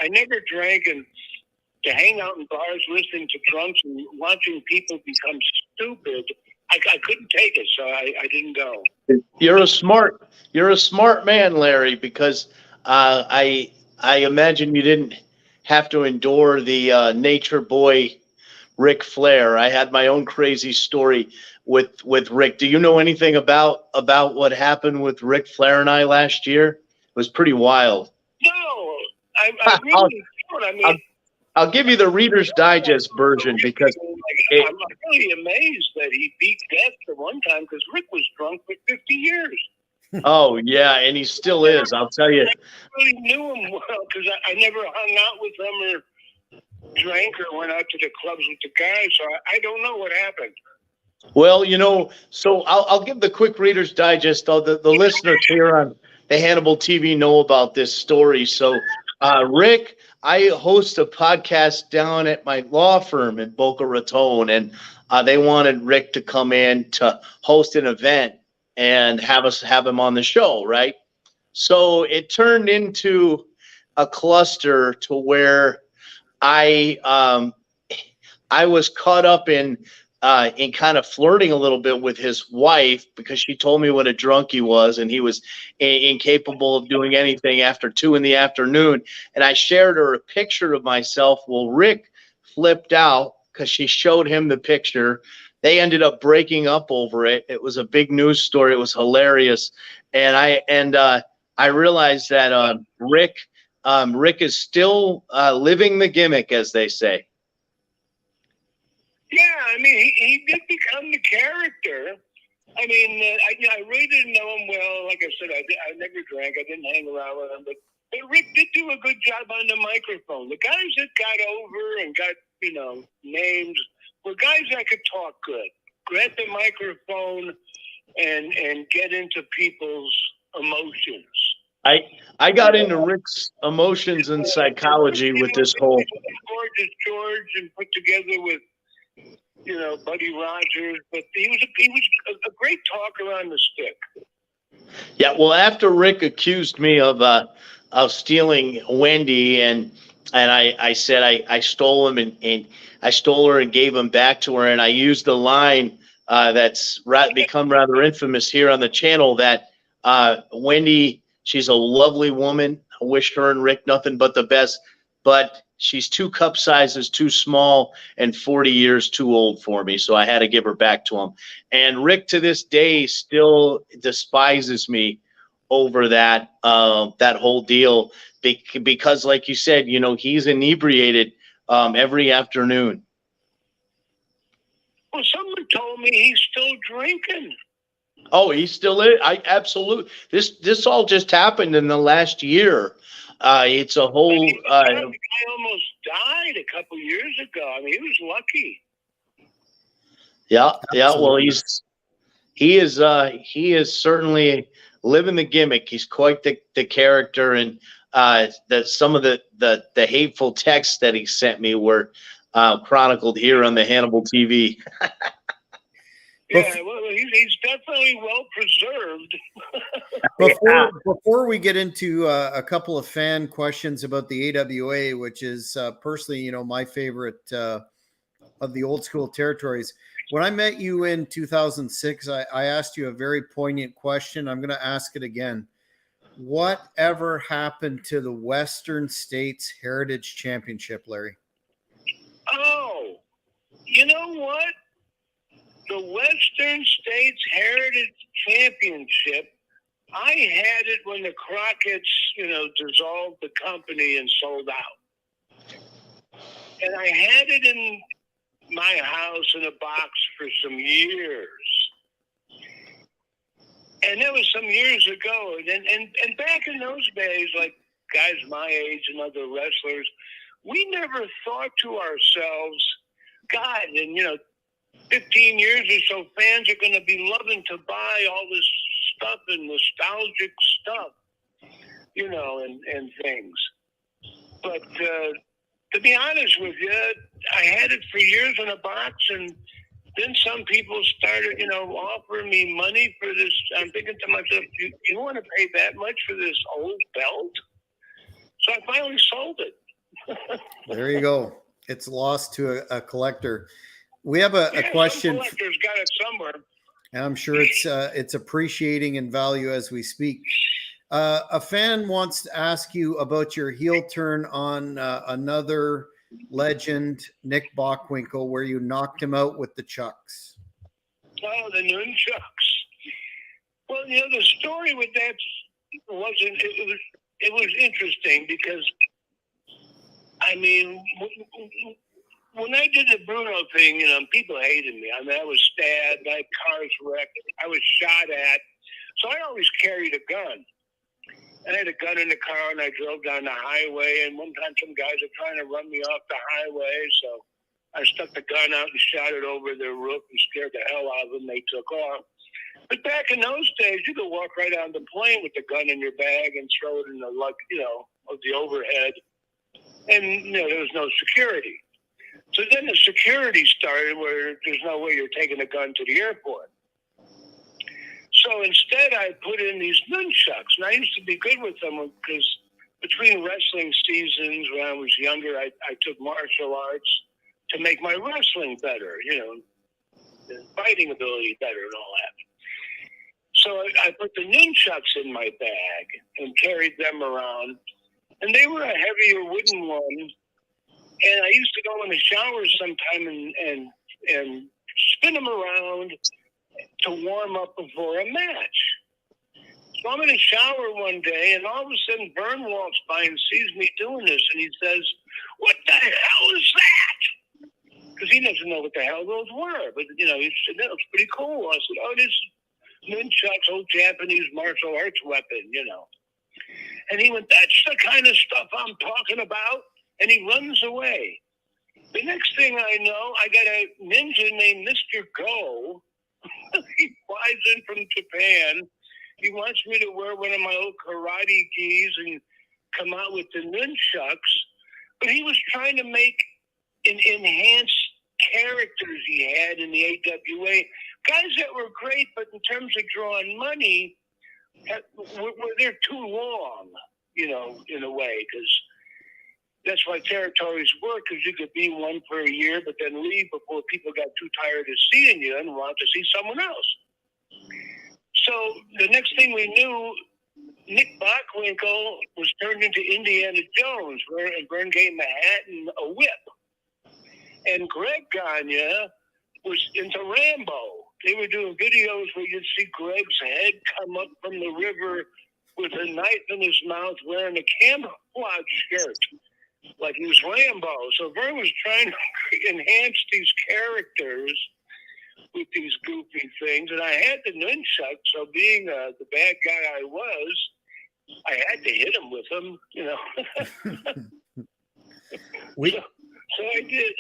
S4: I never drank, and to hang out in bars listening to drunks and watching people become stupid, I couldn't take it, so I didn't go.
S3: You're a smart man, Larry, because I imagine you didn't have to endure the nature boy Ric Flair. I had my own crazy story with Rick. Do you know anything about what happened with Ric Flair and I last year? It was pretty wild.
S4: No, I really don't. I mean,
S3: I'll give you the Reader's Digest version because
S4: I'm really amazed that he beat death the one time because Rick was drunk for 50 years.
S3: Oh, yeah, and he still is, I'll tell you.
S4: I really knew him well because I never hung out with him or drank or went out to the clubs with the guys, so I don't know what happened.
S3: Well, so I'll give the quick Reader's Digest. The listeners here on the Hannibal TV know about this story. So, Rick, I host a podcast down at my law firm in Boca Raton, and they wanted Rick to come in to host an event and have him on the show, right? So it turned into a cluster to where I was caught up in kind of flirting a little bit with his wife because she told me what a drunk he was and he was incapable of doing anything after 2 PM. And I shared her a picture of myself. Well, Rick flipped out because she showed him the picture. They ended up breaking up over it. It was a big news story. It was hilarious. And I realized that Rick is still living the gimmick, as they say.
S4: Yeah, I mean, he did become the character. I mean, I really didn't know him well. Like I said, I never drank. I didn't hang around with him. But Rick did do a good job on the microphone. The guys that got over and got, names were guys that could talk good, grab the microphone and get into people's emotions.
S3: I got into Rick's emotions and psychology with this whole
S4: Gorgeous George and put together with Buddy Rogers, but he was a great talker on the stick.
S3: Yeah, well, after Rick accused me of stealing Wendy, and I said I stole him, and I stole her and gave him back to her, and I used the line that's become rather infamous here on the channel, that Wendy, she's a lovely woman. I wish her and Rick nothing but the best, but she's 2 cup sizes too small and 40 years too old for me. So I had to give her back to him. And Rick to this day still despises me over that whole deal because, like you said, he's inebriated every afternoon.
S4: Well, someone told me he's still drinking.
S3: Oh, he still is. Absolutely. This all just happened in the last year. It's a whole.
S4: The guy almost died a couple years ago. I mean, he was lucky.
S3: Yeah.
S1: Absolutely.
S3: Well, he is certainly living the gimmick. He's quite the character, and some of the hateful texts that he sent me were chronicled here on the Hannibal TV.
S4: Yeah, well, he's definitely well preserved.
S1: Before we get into a couple of fan questions about the AWA, which is personally, my favorite of the old school territories. When I met you in 2006, I asked you a very poignant question. I'm going to ask it again. Whatever happened to the Western States Heritage Championship, Larry?
S4: Oh, you know what? The Western States Heritage Championship, I had it when the Crockett's, dissolved the company and sold out. And I had it in my house in a box for some years. And that was some years ago. And back in those days, like guys my age and other wrestlers, we never thought to ourselves, God, and 15 years or so, fans are going to be loving to buy all this stuff and nostalgic stuff, and things. But to be honest with you, I had it for years in a box, and then some people started, offering me money for this. I'm thinking to myself, you want to pay that much for this old belt? So I finally sold it.
S1: There you go. It's lost to a collector. We have a question.
S4: Some collector's got it somewhere.
S1: And I'm sure it's appreciating in value as we speak. A fan wants to ask you about your heel turn on another legend, Nick Bockwinkel, where you knocked him out with the chucks.
S4: Oh, the nunchucks. Well, the story with that wasn't. It was interesting because, I mean, when I did the Bruno thing, people hated me. I mean, I was stabbed, I had cars wrecked, I was shot at. So I always carried a gun. I had a gun in the car, and I drove down the highway. And one time, some guys were trying to run me off the highway, so I stuck the gun out and shot it over their roof and scared the hell out of them. They took off. But back in those days, you could walk right on the plane with the gun in your bag and throw it in the of the overhead, and there was no security. So then the security started where there's no way you're taking a gun to the airport. So instead, I put in these nunchucks, and I used to be good with them because between wrestling seasons when I was younger, I took martial arts to make my wrestling better, the fighting ability better and all that. So I put the nunchucks in my bag and carried them around, and they were a heavier wooden one. And I used to go in the shower sometime and spin them around to warm up before a match. So I'm in the shower one day, and all of a sudden Verne walks by and sees me doing this, and he says, "What the hell is that?" Because he doesn't know what the hell those were. But, he said, "That was pretty cool." I said, "Oh, this is nunchucks, old Japanese martial arts weapon, And he went, "That's the kind of stuff I'm talking about." And he runs away. The next thing I know, I got a ninja named Mr. Go. He flies in from Japan. He wants me to wear one of my old karate gis and come out with the nunchucks. But he was trying to make enhanced characters he had in the AWA. Guys that were great, but in terms of drawing money, they're too long, in a way, because that's why territories work, because you could be one for a year, but then leave before people got too tired of seeing you and want to see someone else. So the next thing we knew, Nick Bockwinkel was turned into Indiana Jones, and Verne gave him a hat and a whip. And Greg Gagne was into Rambo. They were doing videos where you'd see Greg's head come up from the river with a knife in his mouth wearing a camouflage shirt, like he was Rambo. So Verne was trying to enhance these characters with these goofy things. And I had the nunchuck, so being the bad guy I was, I had to hit him with them, So I did.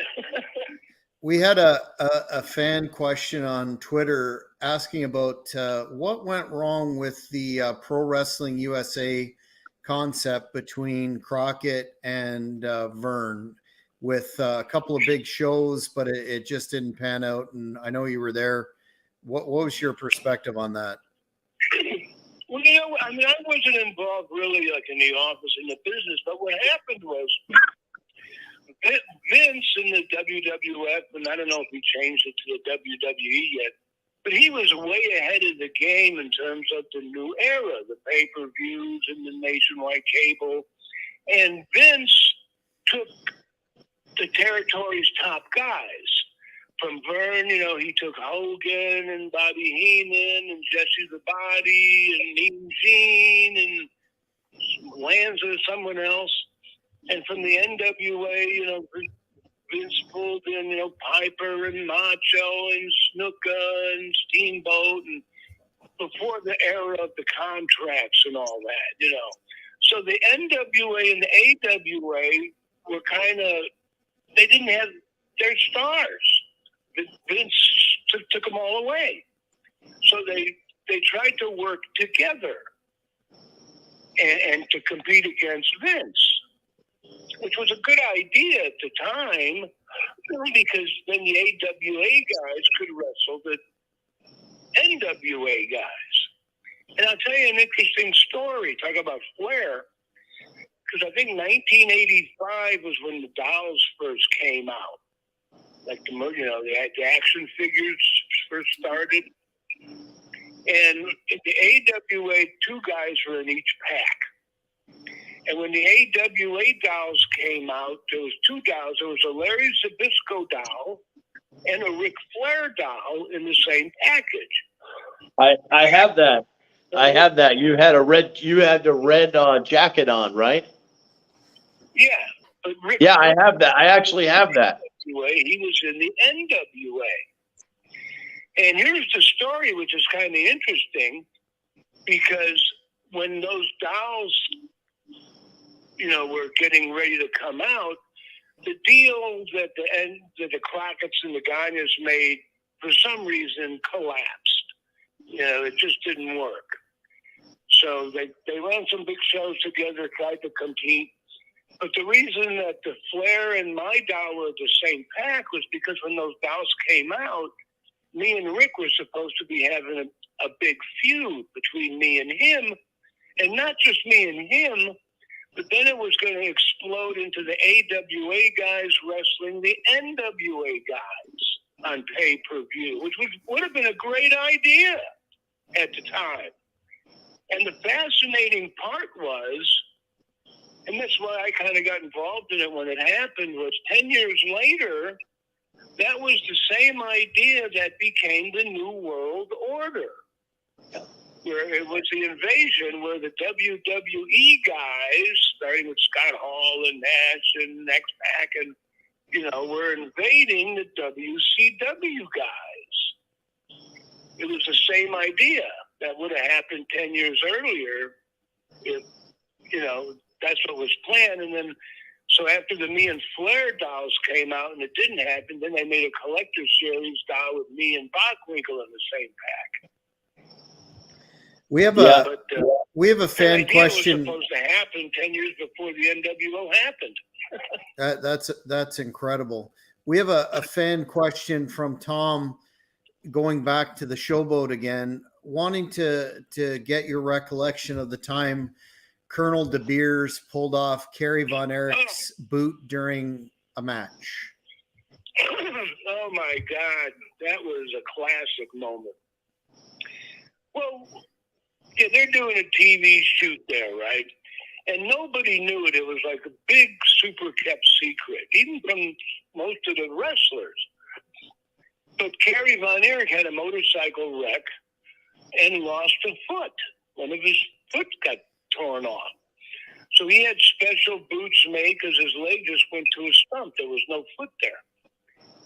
S1: We had a fan question on Twitter asking about what went wrong with the Pro Wrestling USA concept between Crockett and Verne, with a couple of big shows, but it just didn't pan out. And I know you were there. What was your perspective on that?
S4: Well, I wasn't involved really like in the office in the business, but what happened was Vince in the WWF, and I don't know if he changed it to the WWE yet, but he was way ahead of the game in terms of the new era, the pay-per-views and the nationwide cable. And Vince took the territory's top guys. From Verne, he took Hogan and Bobby Heenan and Jesse the Body and Mean Gene and Lanza, someone else. And from the NWA, Vince pulled in, Piper and Macho and Snuka and Steamboat, and before the era of the contracts and all that, So the NWA and the AWA were they didn't have their stars. Vince took them all away. So they tried to work together and to compete against Vince, which was a good idea at the time, because then the AWA guys could wrestle the NWA guys. And I'll tell you an interesting story. Talk about Flair, because I think 1985 was when the dolls first came out. Like the action figures first started. And in the AWA, 2 guys were in each pack. And when the AWA dolls came out, there was 2 dolls. There was a Larry Zbyszko doll and a Ric Flair doll in the same package.
S3: I have that. I have that. You had the red jacket on, right?
S4: Yeah. But
S3: I have that. I actually have that.
S4: He was in the NWA. And here's the story, which is kind of interesting, because when those dolls, were getting ready to come out, the deal that the Crockett's and the Gagnes made, for some reason, collapsed. It just didn't work. So they ran some big shows together, tried to compete. But the reason that the Flair and my doll were the same pack was because when those dolls came out, me and Rick were supposed to be having a big feud between me and him. And not just me and him, but then it was going to explode into the AWA guys wrestling the NWA guys on pay-per-view, which would have been a great idea at the time. And the fascinating part was, And that's why I kind of got involved in it when it happened. Was 10 years later, that was the same idea that became the New World Order, where it was the invasion, where the WWE guys, starting with Scott Hall and Nash and X-Pac, and were invading the WCW guys. It was the same idea that would have happened 10 years earlier if, that's what was planned. And then, so after the Me and Flair dolls came out and it didn't happen, then they made a collector's series doll with me and Bockwinkel in the same pack.
S1: We have a fan question.
S4: Was supposed to happen 10 years before the NWO happened.
S1: That's incredible. We have a fan question from Tom, going back to the Showboat again, wanting to get your recollection of the time Colonel DeBeers pulled off Kerry Von Erich's boot during a match.
S4: Oh my God, that was a classic moment. Well, yeah, they're doing a TV shoot there, right? And nobody knew it. It was like a big, super kept secret, even from most of the wrestlers. But Kerry Von Erich had a motorcycle wreck and lost a foot. One of his foot got torn off. So he had special boots made because his leg just went to a stump. There was no foot there.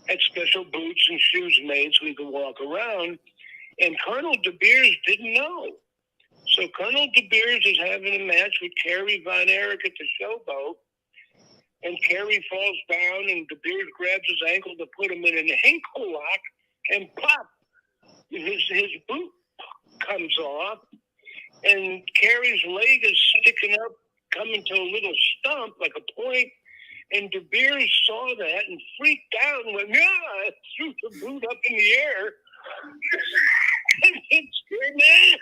S4: Had special boots and shoes made so he could walk around. And Colonel DeBeers didn't know. So Colonel DeBeers is having a match with Kerry Von Erich at the Showboat. And Kerry falls down and DeBeers grabs his ankle to put him in an ankle lock, and pop, his boot comes off. And Kerry's leg is sticking up, coming to a little stump, like a point. And DeBeers saw that and freaked out and went, yeah, threw the boot up in the air. And it scared me.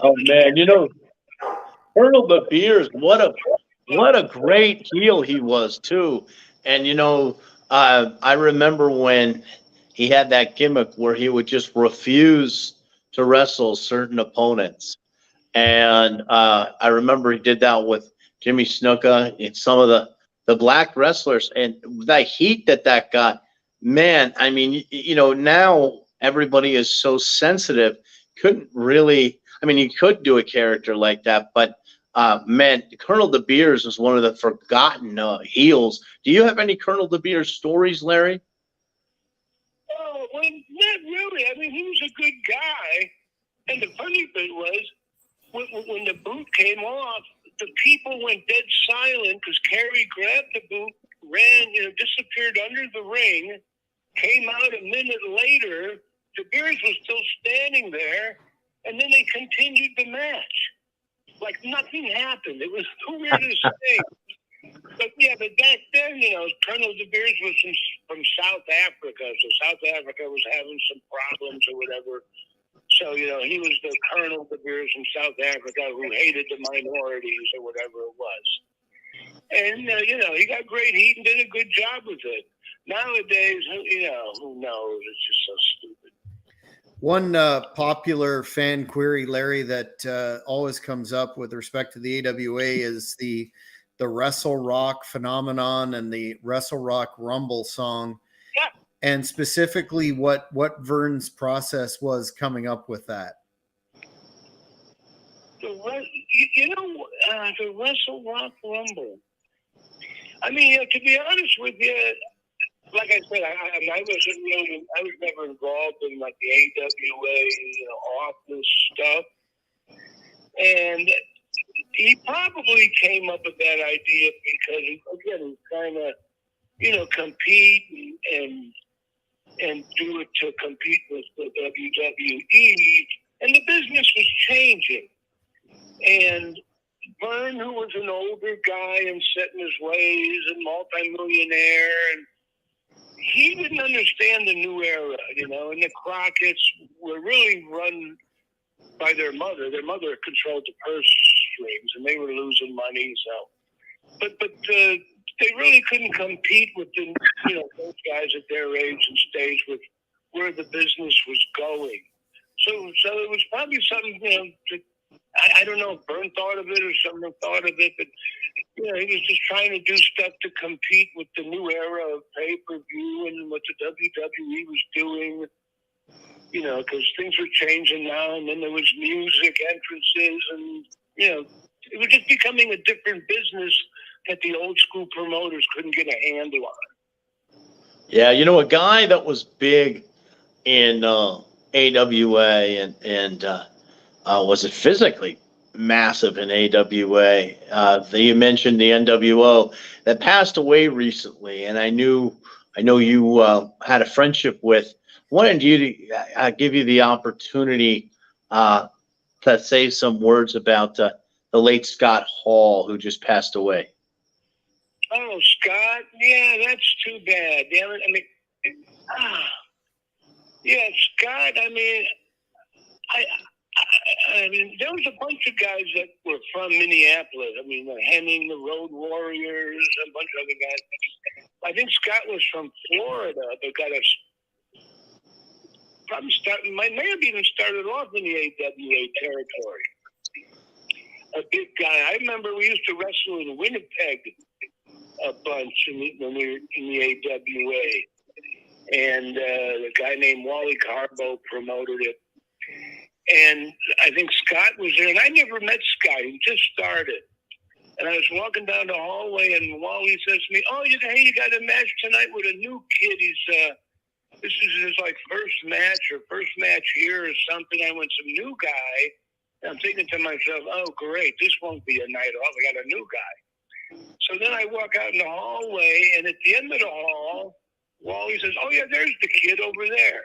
S3: Oh man, Colonel DeBeers, what a great heel he was too. And I remember when he had that gimmick where he would just refuse to wrestle certain opponents. And I remember he did that with Jimmy Snuka and some of the black wrestlers, and that heat that got, man, I mean, now everybody is so sensitive. Couldn't really, he could do a character like that, but man, Colonel DeBeers is one of the forgotten heels. Do you have any Colonel DeBeers stories, Larry?
S4: Oh, well, not really. I mean, he was a good guy. And the funny thing was, when the boot came off, the people went dead silent because Kerry grabbed the boot, ran, disappeared under the ring, came out a minute later. DeBeers was still standing there, and then they continued the match. Like nothing happened. It was the weirdest thing. But back then, Colonel DeBeers was from South Africa. So South Africa was having some problems or whatever. So, he was the Colonel DeBeers from South Africa who hated the minorities or whatever it was. And, he got great heat and did a good job with it. Nowadays, who knows? It's just so stupid.
S1: One popular fan query, Larry, that always comes up with respect to the AWA is the Wrestle Rock phenomenon and the Wrestle Rock Rumble song.
S4: Yeah.
S1: And specifically what Verne's process was coming up with that.
S4: The Wrestle Rock Rumble. I mean, to be honest with you, like I said, I was never involved in like the AWA, office stuff. And he probably came up with that idea because, again, he's trying to, compete and do it to compete with the WWE. And the business was changing. And Verne, who was an older guy and set in his ways and multimillionaire, and he didn't understand the new era, and the Crockett's were really run by their mother. Their mother controlled the purse strings, and they were losing money. So, but they really couldn't compete with the those guys at their age and stage with where the business was going. So it was probably something I don't know if Byrne thought of it or someone thought of it, but you know, he was just trying to do stuff to compete with the new era of pay-per-view and what the WWE was doing. You know, because things were changing now, and then there was music entrances, and you know, it was just becoming a different business that the old school promoters couldn't get a handle on.
S3: Yeah, you know, a guy that was big in AWA and was it physically massive in AWA? You mentioned the NWO that passed away recently, and I know you had a friendship with. Wanted you to give you the opportunity to say some words about the late Scott Hall, who just passed away.
S4: Oh, Scott, yeah, that's too bad. Damn it. I mean, yeah, Scott. I mean, I mean, there was a bunch of guys that were from Minneapolis. I mean, Henning, the Road Warriors, a bunch of other guys. I think Scott was from Florida, but got us probably may have even started off in the AWA territory. A big guy. I remember we used to wrestle in Winnipeg a bunch when we were in the AWA, and a guy named Wally Carbo promoted it. And I think Scott was there, and I never met Scott. He just started. And I was walking down the hallway, and Wally says to me, "Oh, you got a match tonight with a new kid. This is his first match here or something." I went, "Some new guy." And I'm thinking to myself, "Oh, great, this won't be a night off. I got a new guy." So then I walk out in the hallway, and at the end of the hall, Wally says, "Oh yeah, there's the kid over there."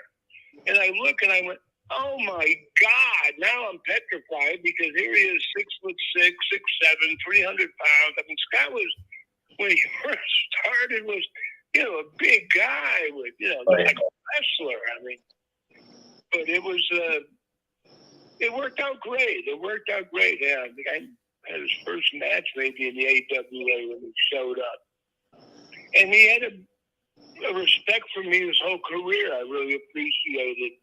S4: And I look, and I went, "Oh my God!" Now I'm petrified because here he is, 6'6", 6'7", 300 pounds. I mean, Scott was, when he first started, was, you know, a big guy with, you know, like a wrestler. I mean, but it was, it worked out great. Yeah, I think I had his first match maybe in the AWA when he showed up, and he had a respect for me his whole career. I really appreciated.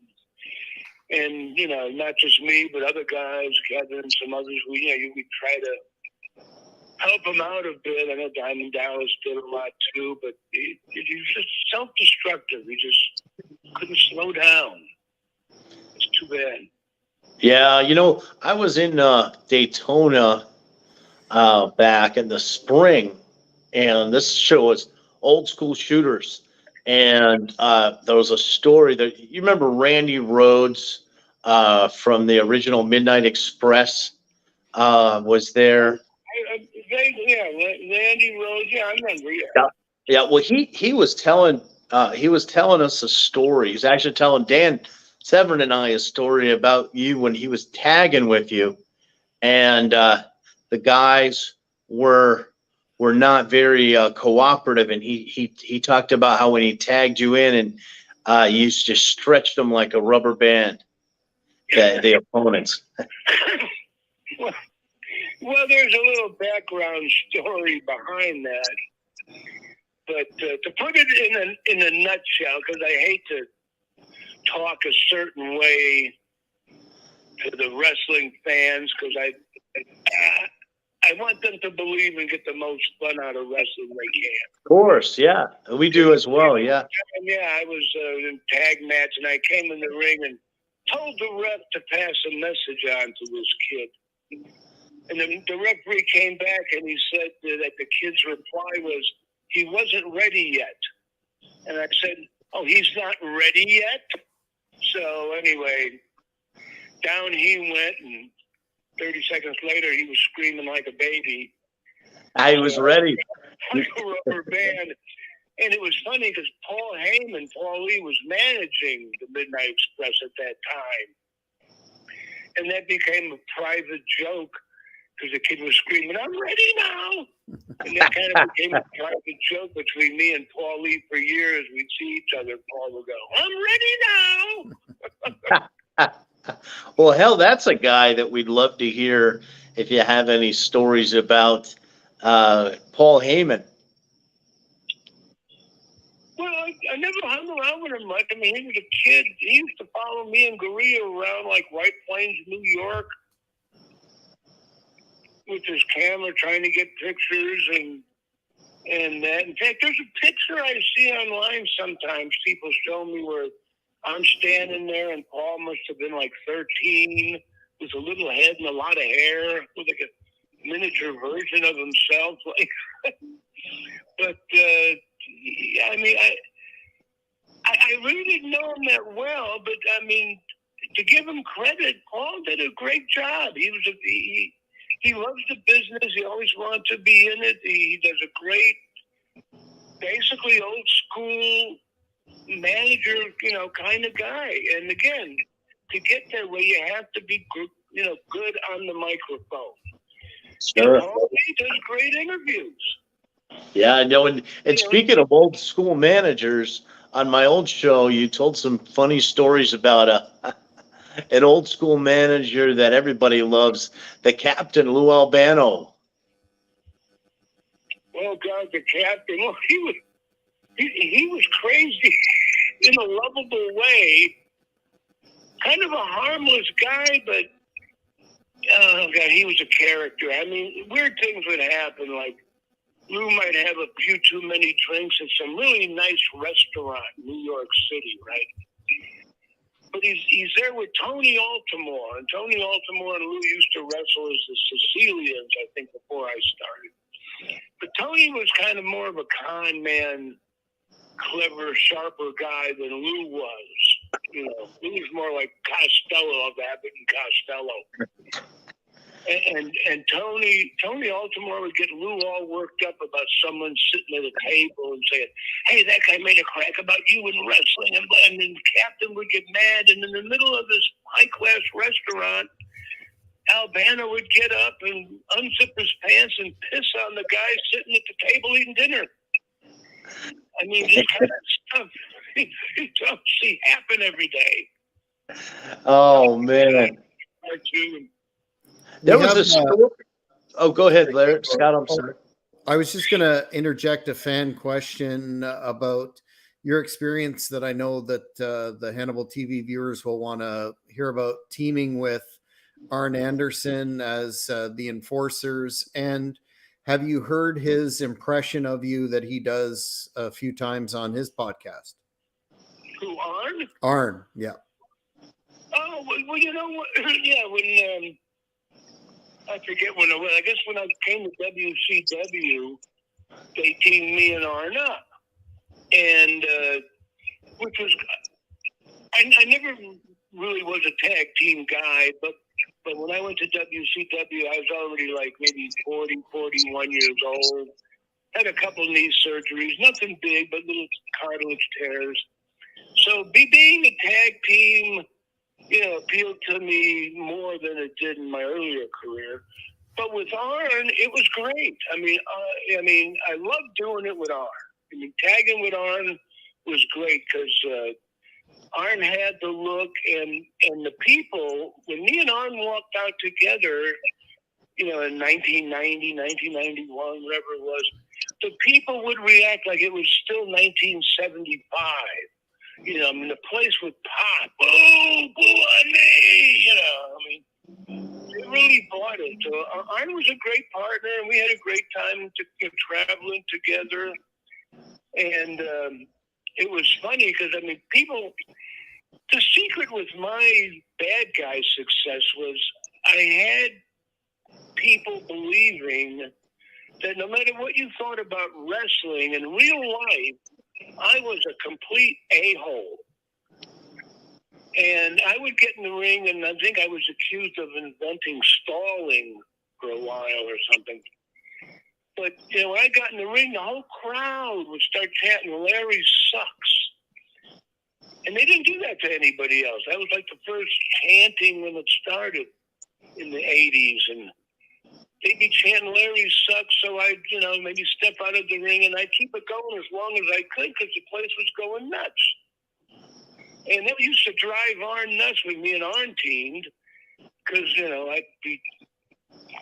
S4: And, you know, not just me, but other guys, Kevin and some others, we try to help him out a bit. I know Diamond Dallas did a lot too, but he was just self-destructive. He just couldn't slow down. It's too bad.
S3: Yeah, you know, I was in Daytona back in the spring, and this show was Old School Shooters. And there was a story that you remember Randy Rhodes from the original Midnight Express was there.
S4: Randy Rhodes. Yeah, I remember. Yeah.
S3: Yeah. Well, he was telling us a story. He's actually telling Dan Severn and I a story about you when he was tagging with you, and the guys were not very cooperative, and he talked about how when he tagged you in and you just stretched them like a rubber band, the opponents.
S4: Well, there's a little background story behind that, but to put it in a nutshell, because I hate to talk a certain way to the wrestling fans, because I want them to believe and get the most fun out of wrestling they can.
S3: Of course, yeah. We do as well, yeah.
S4: Yeah, I was in a tag match, and I came in the ring and told the ref to pass a message on to this kid. And then the referee came back, and he said that the kid's reply was, he wasn't ready yet. And I said, "Oh, he's not ready yet?" So anyway, down he went, and 30 seconds later, he was screaming like a baby.
S3: I was ready.
S4: Like a rubber band. And it was funny because Paul Lee was managing the Midnight Express at that time. And that became a private joke because the kid was screaming, "I'm ready now." And that kind of became a private joke between me and Paul Lee for years. We'd see each other. Paul would go, "I'm ready now."
S3: Well, hell, that's a guy that we'd love to hear if you have any stories about Paul Heyman.
S4: Well, I never hung around with him much. I mean, he was a kid. He used to follow me and Gorilla around like White Plains, New York. with his camera trying to get pictures and that. In fact, there's a picture I see online sometimes. People show me where I'm standing there, and Paul must have been like 13, with a little head and a lot of hair, with like a miniature version of himself. Like, but yeah, I mean, I really didn't know him that well, but I mean, to give him credit, Paul did a great job. He loves the business. He always wanted to be in it. He does a great, basically old school manager, kind of guy. And again, to get that way, you have to be good, good on the microphone.
S3: Sure.
S4: He does great interviews.
S3: Yeah, I know. And speaking of old school managers, on my old show, you told some funny stories about an old school manager that everybody loves, the captain, Lou Albano.
S4: Oh God, the captain. Well, he was crazy in a lovable way. Kind of a harmless guy, but oh God, he was a character. I mean, weird things would happen. Like Lou might have a few too many drinks at some really nice restaurant in New York City, right? But he's there with Tony Altimore, and Tony Altimore and Lou used to wrestle as the Sicilians, I think, before I started. But Tony was kind of more of a con man, clever, sharper guy than Lou was. Lou was more like Costello of Abbott and Costello. And Tony Altimore would get Lou all worked up about someone sitting at a table and saying, "Hey, that guy made a crack about you in wrestling," and then the captain would get mad. And in the middle of this high-class restaurant, Albano would get up and unzip his pants and piss on the guy sitting at the table eating dinner. I mean, this kind of stuff you don't see happen every day.
S3: Oh, man. There was a story. Oh, go ahead, Larry. Scott, I'm sorry.
S1: I was just going to interject a fan question about your experience that I know that the Hannibal TV viewers will want to hear about, teaming with Arn Anderson as the Enforcers. And have you heard his impression of you that he does a few times on his podcast?
S4: Who, Arn?
S1: Arn, yeah.
S4: Oh, well, you know what? Yeah, when I forget when it was. I guess when I came to WCW, they teamed me and Arn up, and which was I never really was a tag team guy, but when I went to WCW, I was already like maybe 40, 41 years old. Had a couple knee surgeries, nothing big, but little cartilage tears. So being a tag team, appealed to me more than it did in my earlier career. But with Arn, it was great. I mean, I loved doing it with Arn. I mean, tagging with Arn was great because Arn had the look, and the people. When me and Arn walked out together, in 1990, 1991, whatever it was, the people would react like it was still 1975. I mean, the place would pop. Oh, boo on me! They really bought it. So Arn was a great partner, and we had a great time traveling together. And it was funny because, I mean, the secret with my bad guy success was I had people believing that no matter what you thought about wrestling, in real life, I was a complete a-hole. And I would get in the ring, and I think I was accused of inventing stalling for a while or something. But, when I got in the ring, the whole crowd would start chanting, "Larry sucks." And they didn't do that to anybody else. That was like the first chanting when it started in the 80s. And they'd be chanting, "Larry sucks," so I'd, maybe step out of the ring, and I'd keep it going as long as I could because the place was going nuts. And that used to drive Arn nuts when me and Arn teamed because, I'd be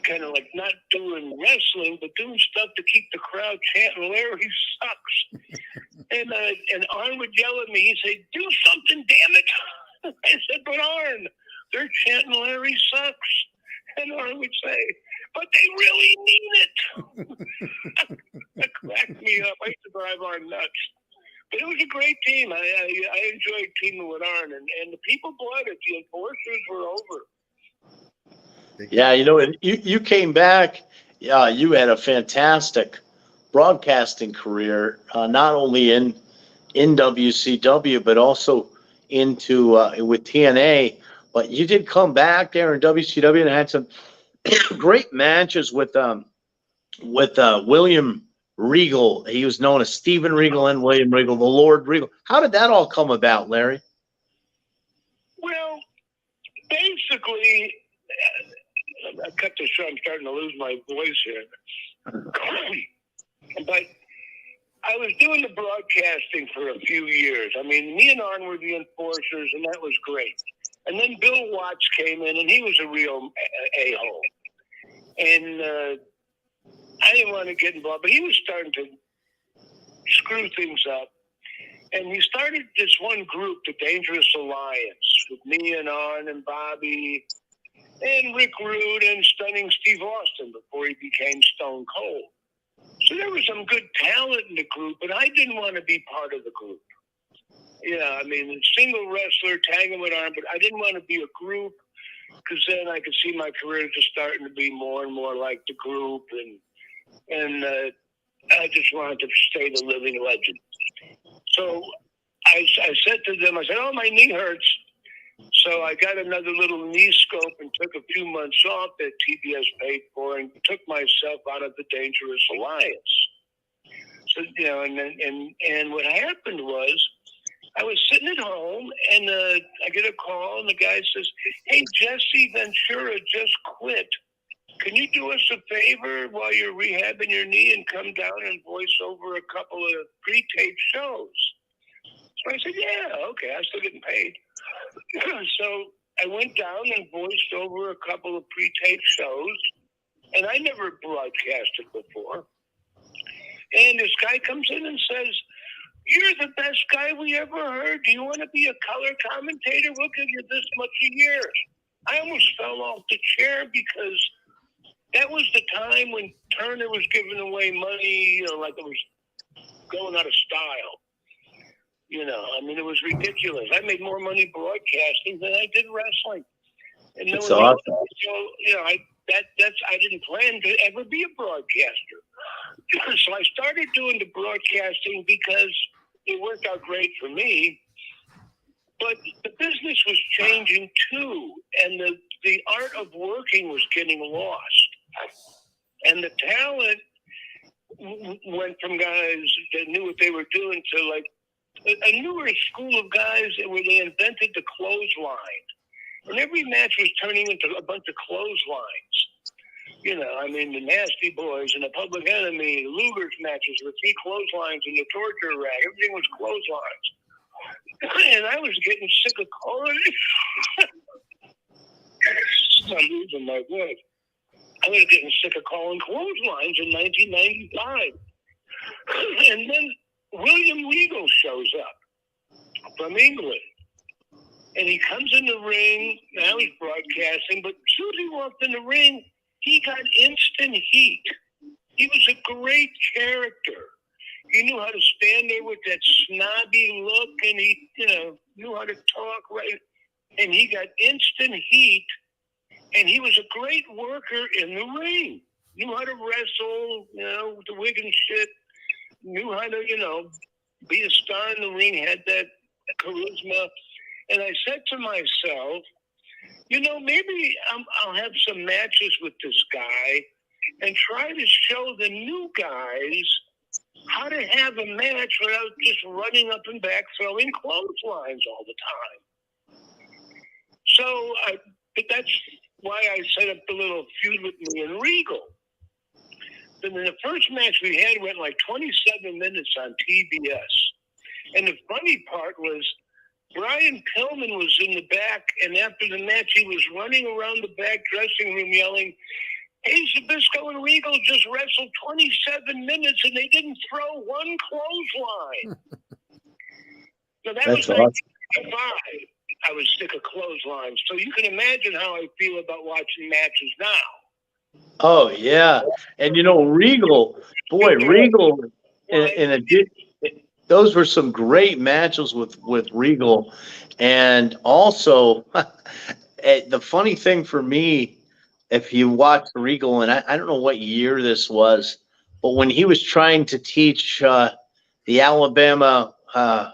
S4: kind of like not doing wrestling, but doing stuff to keep the crowd chanting, "Larry sucks." And Arn would yell at me. He'd say, "Do something, damn it." I said, "But Arn, they're chanting, 'Larry sucks.'" And Arn would say, but they really mean it. That cracked me up. I used to drive Arn nuts. But it was a great team. I enjoyed teaming with Arn, and the people bought it. The enforcers were over.
S3: Yeah, and you came back. Yeah, you had a fantastic broadcasting career, not only in WCW, but also into with TNA. But you did come back there in WCW and had some great matches with William Regal. He was known as Stephen Regal and William Regal, the Lord Regal. How did that all come about, Larry?
S4: Well, basically, I cut this short. I'm starting to lose my voice here. But I was doing the broadcasting for a few years. I mean, me and Arn were the enforcers, and that was great. And then Bill Watts came in, and he was a real a-hole. And I didn't want to get involved, but he was starting to screw things up. And we started this one group, the Dangerous Alliance, with me and Arn and Bobby and Rick Rude and Stunning Steve Austin before he became Stone Cold. So there was some good talent in the group, but I didn't want to be part of the group. Yeah, I mean, a single wrestler tagging with Arn, but I didn't want to be a group because then I could see my career just starting to be more and more like the group, and I just wanted to stay the living legend. So I said to them, I said, oh, my knee hurts. So I got another little knee scope and took a few months off that TBS paid for and took myself out of the Dangerous Alliance. So, and what happened was I was sitting at home and I get a call and the guy says, hey, Jesse Ventura just quit. Can you do us a favor while you're rehabbing your knee and come down and voice over a couple of pre-taped shows? So I said, yeah, okay, I'm still getting paid. So I went down and voiced over a couple of pre-taped shows, and I never broadcasted before. And this guy comes in and says, you're the best guy we ever heard. Do you want to be a color commentator? We'll give you this much a year. I almost fell off the chair because that was the time when Turner was giving away money, like it was going out of style. I mean, it was ridiculous. I made more money broadcasting than I did wrestling. And
S3: that's awesome.
S4: I didn't plan to ever be a broadcaster. So I started doing the broadcasting because it worked out great for me. But the business was changing too, and the art of working was getting lost. And the talent went from guys that knew what they were doing to like a newer school of guys where they invented the clothesline. And every match was turning into a bunch of clotheslines. I mean, the Nasty Boys and the Public Enemy, Luger's matches with 3 clotheslines and the torture rack. Everything was clotheslines. And I was getting sick of calling it. I'm losing my voice. I was getting sick of calling clotheslines in 1995. And then William Regal shows up from England. And he comes in the ring. Now he's broadcasting. But as soon as he walked in the ring, he got instant heat. He was a great character. He knew how to stand there with that snobby look, and he, knew how to talk right. And he got instant heat, and he was a great worker in the ring. Knew how to wrestle, with the wig and shit. Knew how to, be a star in the ring, had that charisma. And I said to myself, maybe I'll have some matches with this guy and try to show the new guys how to have a match without just running up and back throwing clotheslines all the time. So but that's why I set up the little feud with me and Regal. Then the first match we had went like 27 minutes on TBS. And the funny part was Brian Pillman was in the back, and after the match, he was running around the back dressing room yelling, hey, Zbyszko and Regal just wrestled 27 minutes, and they didn't throw one clothesline. So that was 1995. I was sick of clotheslines. So you can imagine how I feel about watching matches now.
S3: Oh yeah, and Regal, boy, Regal, those were some great matches with Regal, and also the funny thing for me, if you watch Regal, and I don't know what year this was, but when he was trying to teach the Alabama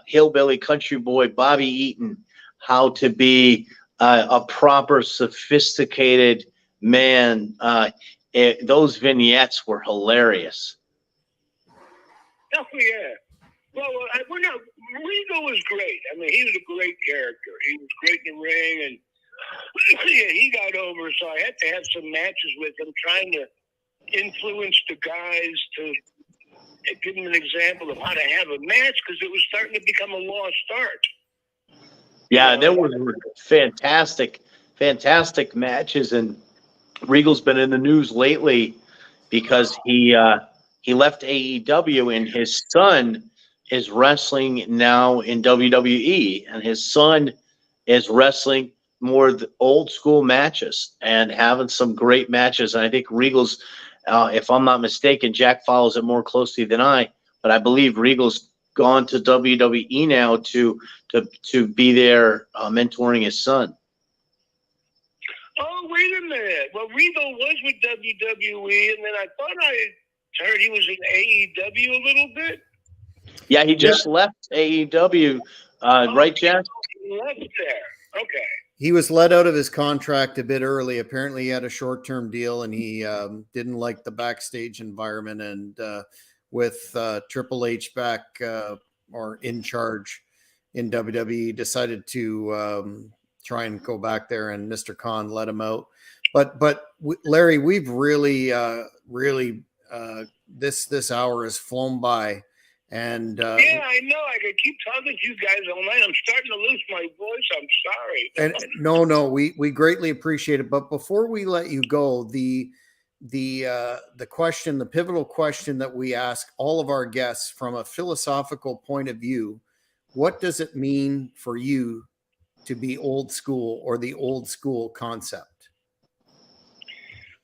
S3: hillbilly country boy Bobby Eaton how to be a proper, sophisticated man. Those vignettes were hilarious.
S4: Oh yeah. Well, Regal was great. I mean, he was a great character. He was great in the ring, and yeah, he got over. So I had to have some matches with him, trying to influence the guys to give them an example of how to have a match, because it was starting to become a lost art.
S3: Yeah, there were fantastic matches, and Regal's been in the news lately because he left AEW, and his son is wrestling now in WWE, and his son is wrestling more of the old school matches and having some great matches. And I think Regal's, if I'm not mistaken, Jack follows it more closely than I, but I believe Regal's gone to WWE now to be there mentoring his son.
S4: Oh, wait a minute. Well, Regal was with WWE, and then I thought I heard he was in AEW a little bit.
S3: Yeah, he just left AEW, right, Jack?
S4: He left there. Okay.
S1: He was let out of his contract a bit early. Apparently, he had a short-term deal, and he didn't like the backstage environment. And with Triple H back or in charge in WWE, decided to try and go back there, and Mr. Khan let him out. But Larry, we've really this hour has flown by. And
S4: yeah, I know. I could keep talking to you guys all night. I'm starting to lose my voice. I'm sorry.
S1: And no, we greatly appreciate it. But before we let you go, the question, the pivotal question that we ask all of our guests from a philosophical point of view, what does it mean for you to be old school, or the old school concept?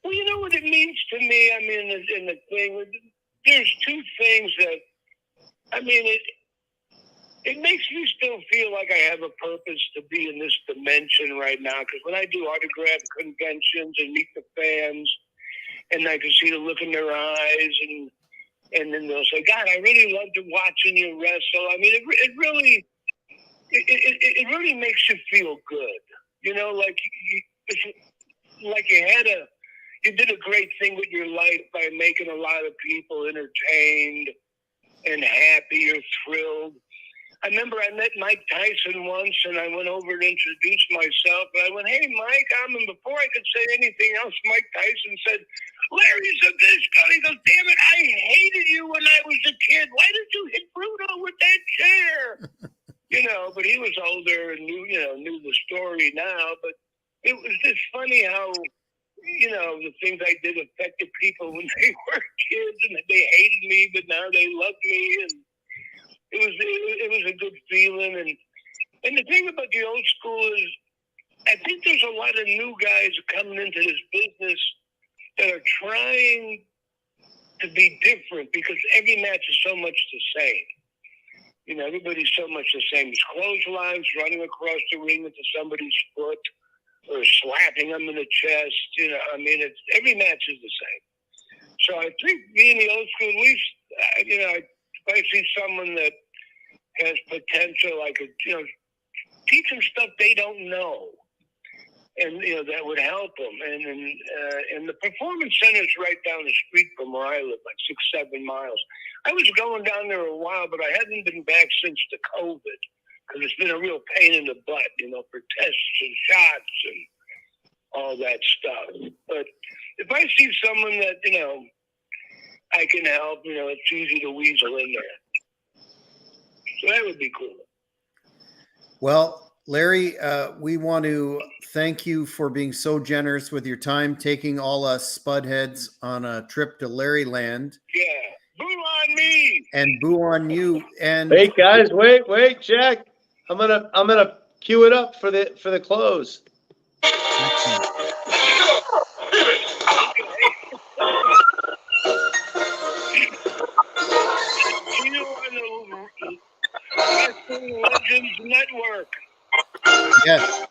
S4: Well, you know what it means to me? I mean, in the thing, there's two things that, I mean, it makes me still feel like I have a purpose to be in this dimension right now. Because when I do autograph conventions and meet the fans, and I can see the look in their eyes, and then they'll say, "God, I really loved watching you wrestle." I mean, it really makes you feel good. You know, like you did a great thing with your life by making a lot of people entertained and happy or thrilled. I remember I met Mike Tyson once, and I went over to introduce myself, and I went, "Hey, Mike," and before I could say anything else, Mike Tyson said, "Larry Zbyszko." He goes, "Damn it, I hated you when I was a kid. Why did you hit Bruno with that chair?" But he was older and knew the story now, but it was just funny how, the things I did affected people when they were kids, and they hated me, but now they love me, and it was a good feeling. And the thing about the old school is, I think there's a lot of new guys coming into this business that are trying to be different, because every match is so much the same. Everybody's so much the same. It's clotheslines, running across the ring into somebody's foot, or slapping them in the chest. It's every match is the same. So I think being the old school, at least, if I see someone that has potential, I could, teach them stuff they don't know, and that would help them. And the performance center is right down the street from where I live, like 6-7 miles. I was going down there a while, but I haven't been back since the COVID, because it's been a real pain in the butt, for tests and shots and all that stuff. But if I see someone that, I can help, it's easy to weasel in there. So that would be cool.
S1: Well, Larry, we want to thank you for being so generous with your time, taking all us spudheads on a trip to Larryland.
S4: Yeah. Boo on me.
S1: And boo on you. And
S3: wait, guys, wait, Jack. I'm gonna cue it up for the close.
S4: Wrestling Legends Network.
S1: Yes.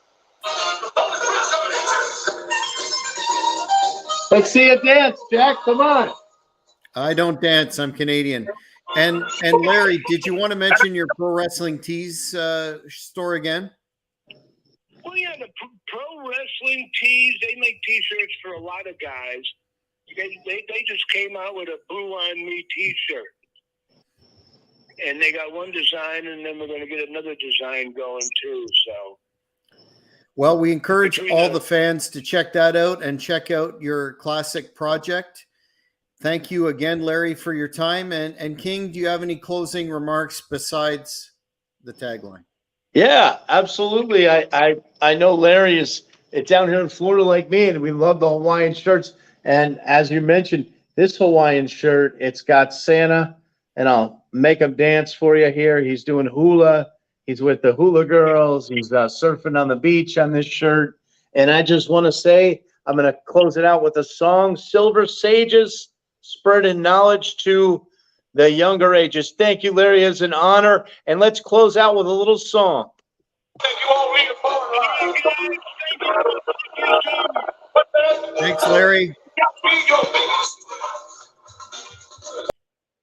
S3: Let's see you dance, Jack. Come on.
S1: I don't dance. I'm Canadian. And Larry, did you want to mention your Pro Wrestling Tees store again?
S4: Well, yeah, the Pro Wrestling Tees, they make T-shirts for a lot of guys. They just came out with a Boo on Me T-shirt. And they got one design, and then we're going to get another design going, too. So,
S1: well, we encourage all the fans to check that out and check out your classic project. Thank you again, Larry, for your time. And King, do you have any closing remarks besides the tagline?
S3: Yeah, absolutely. I know Larry is down here in Florida like me, and we love the Hawaiian shirts. And as you mentioned, this Hawaiian shirt, it's got Santa, and I'll make him dance for you here. He's doing hula. He's with the hula girls. He's surfing on the beach on this shirt. And I just want to say, I'm going to close it out with a song, Silver Sages, spreading knowledge to the younger ages. Thank you, Larry. It's an honor. And let's close out with a little song.
S2: Thank you all, Regal.
S1: Thanks, Larry.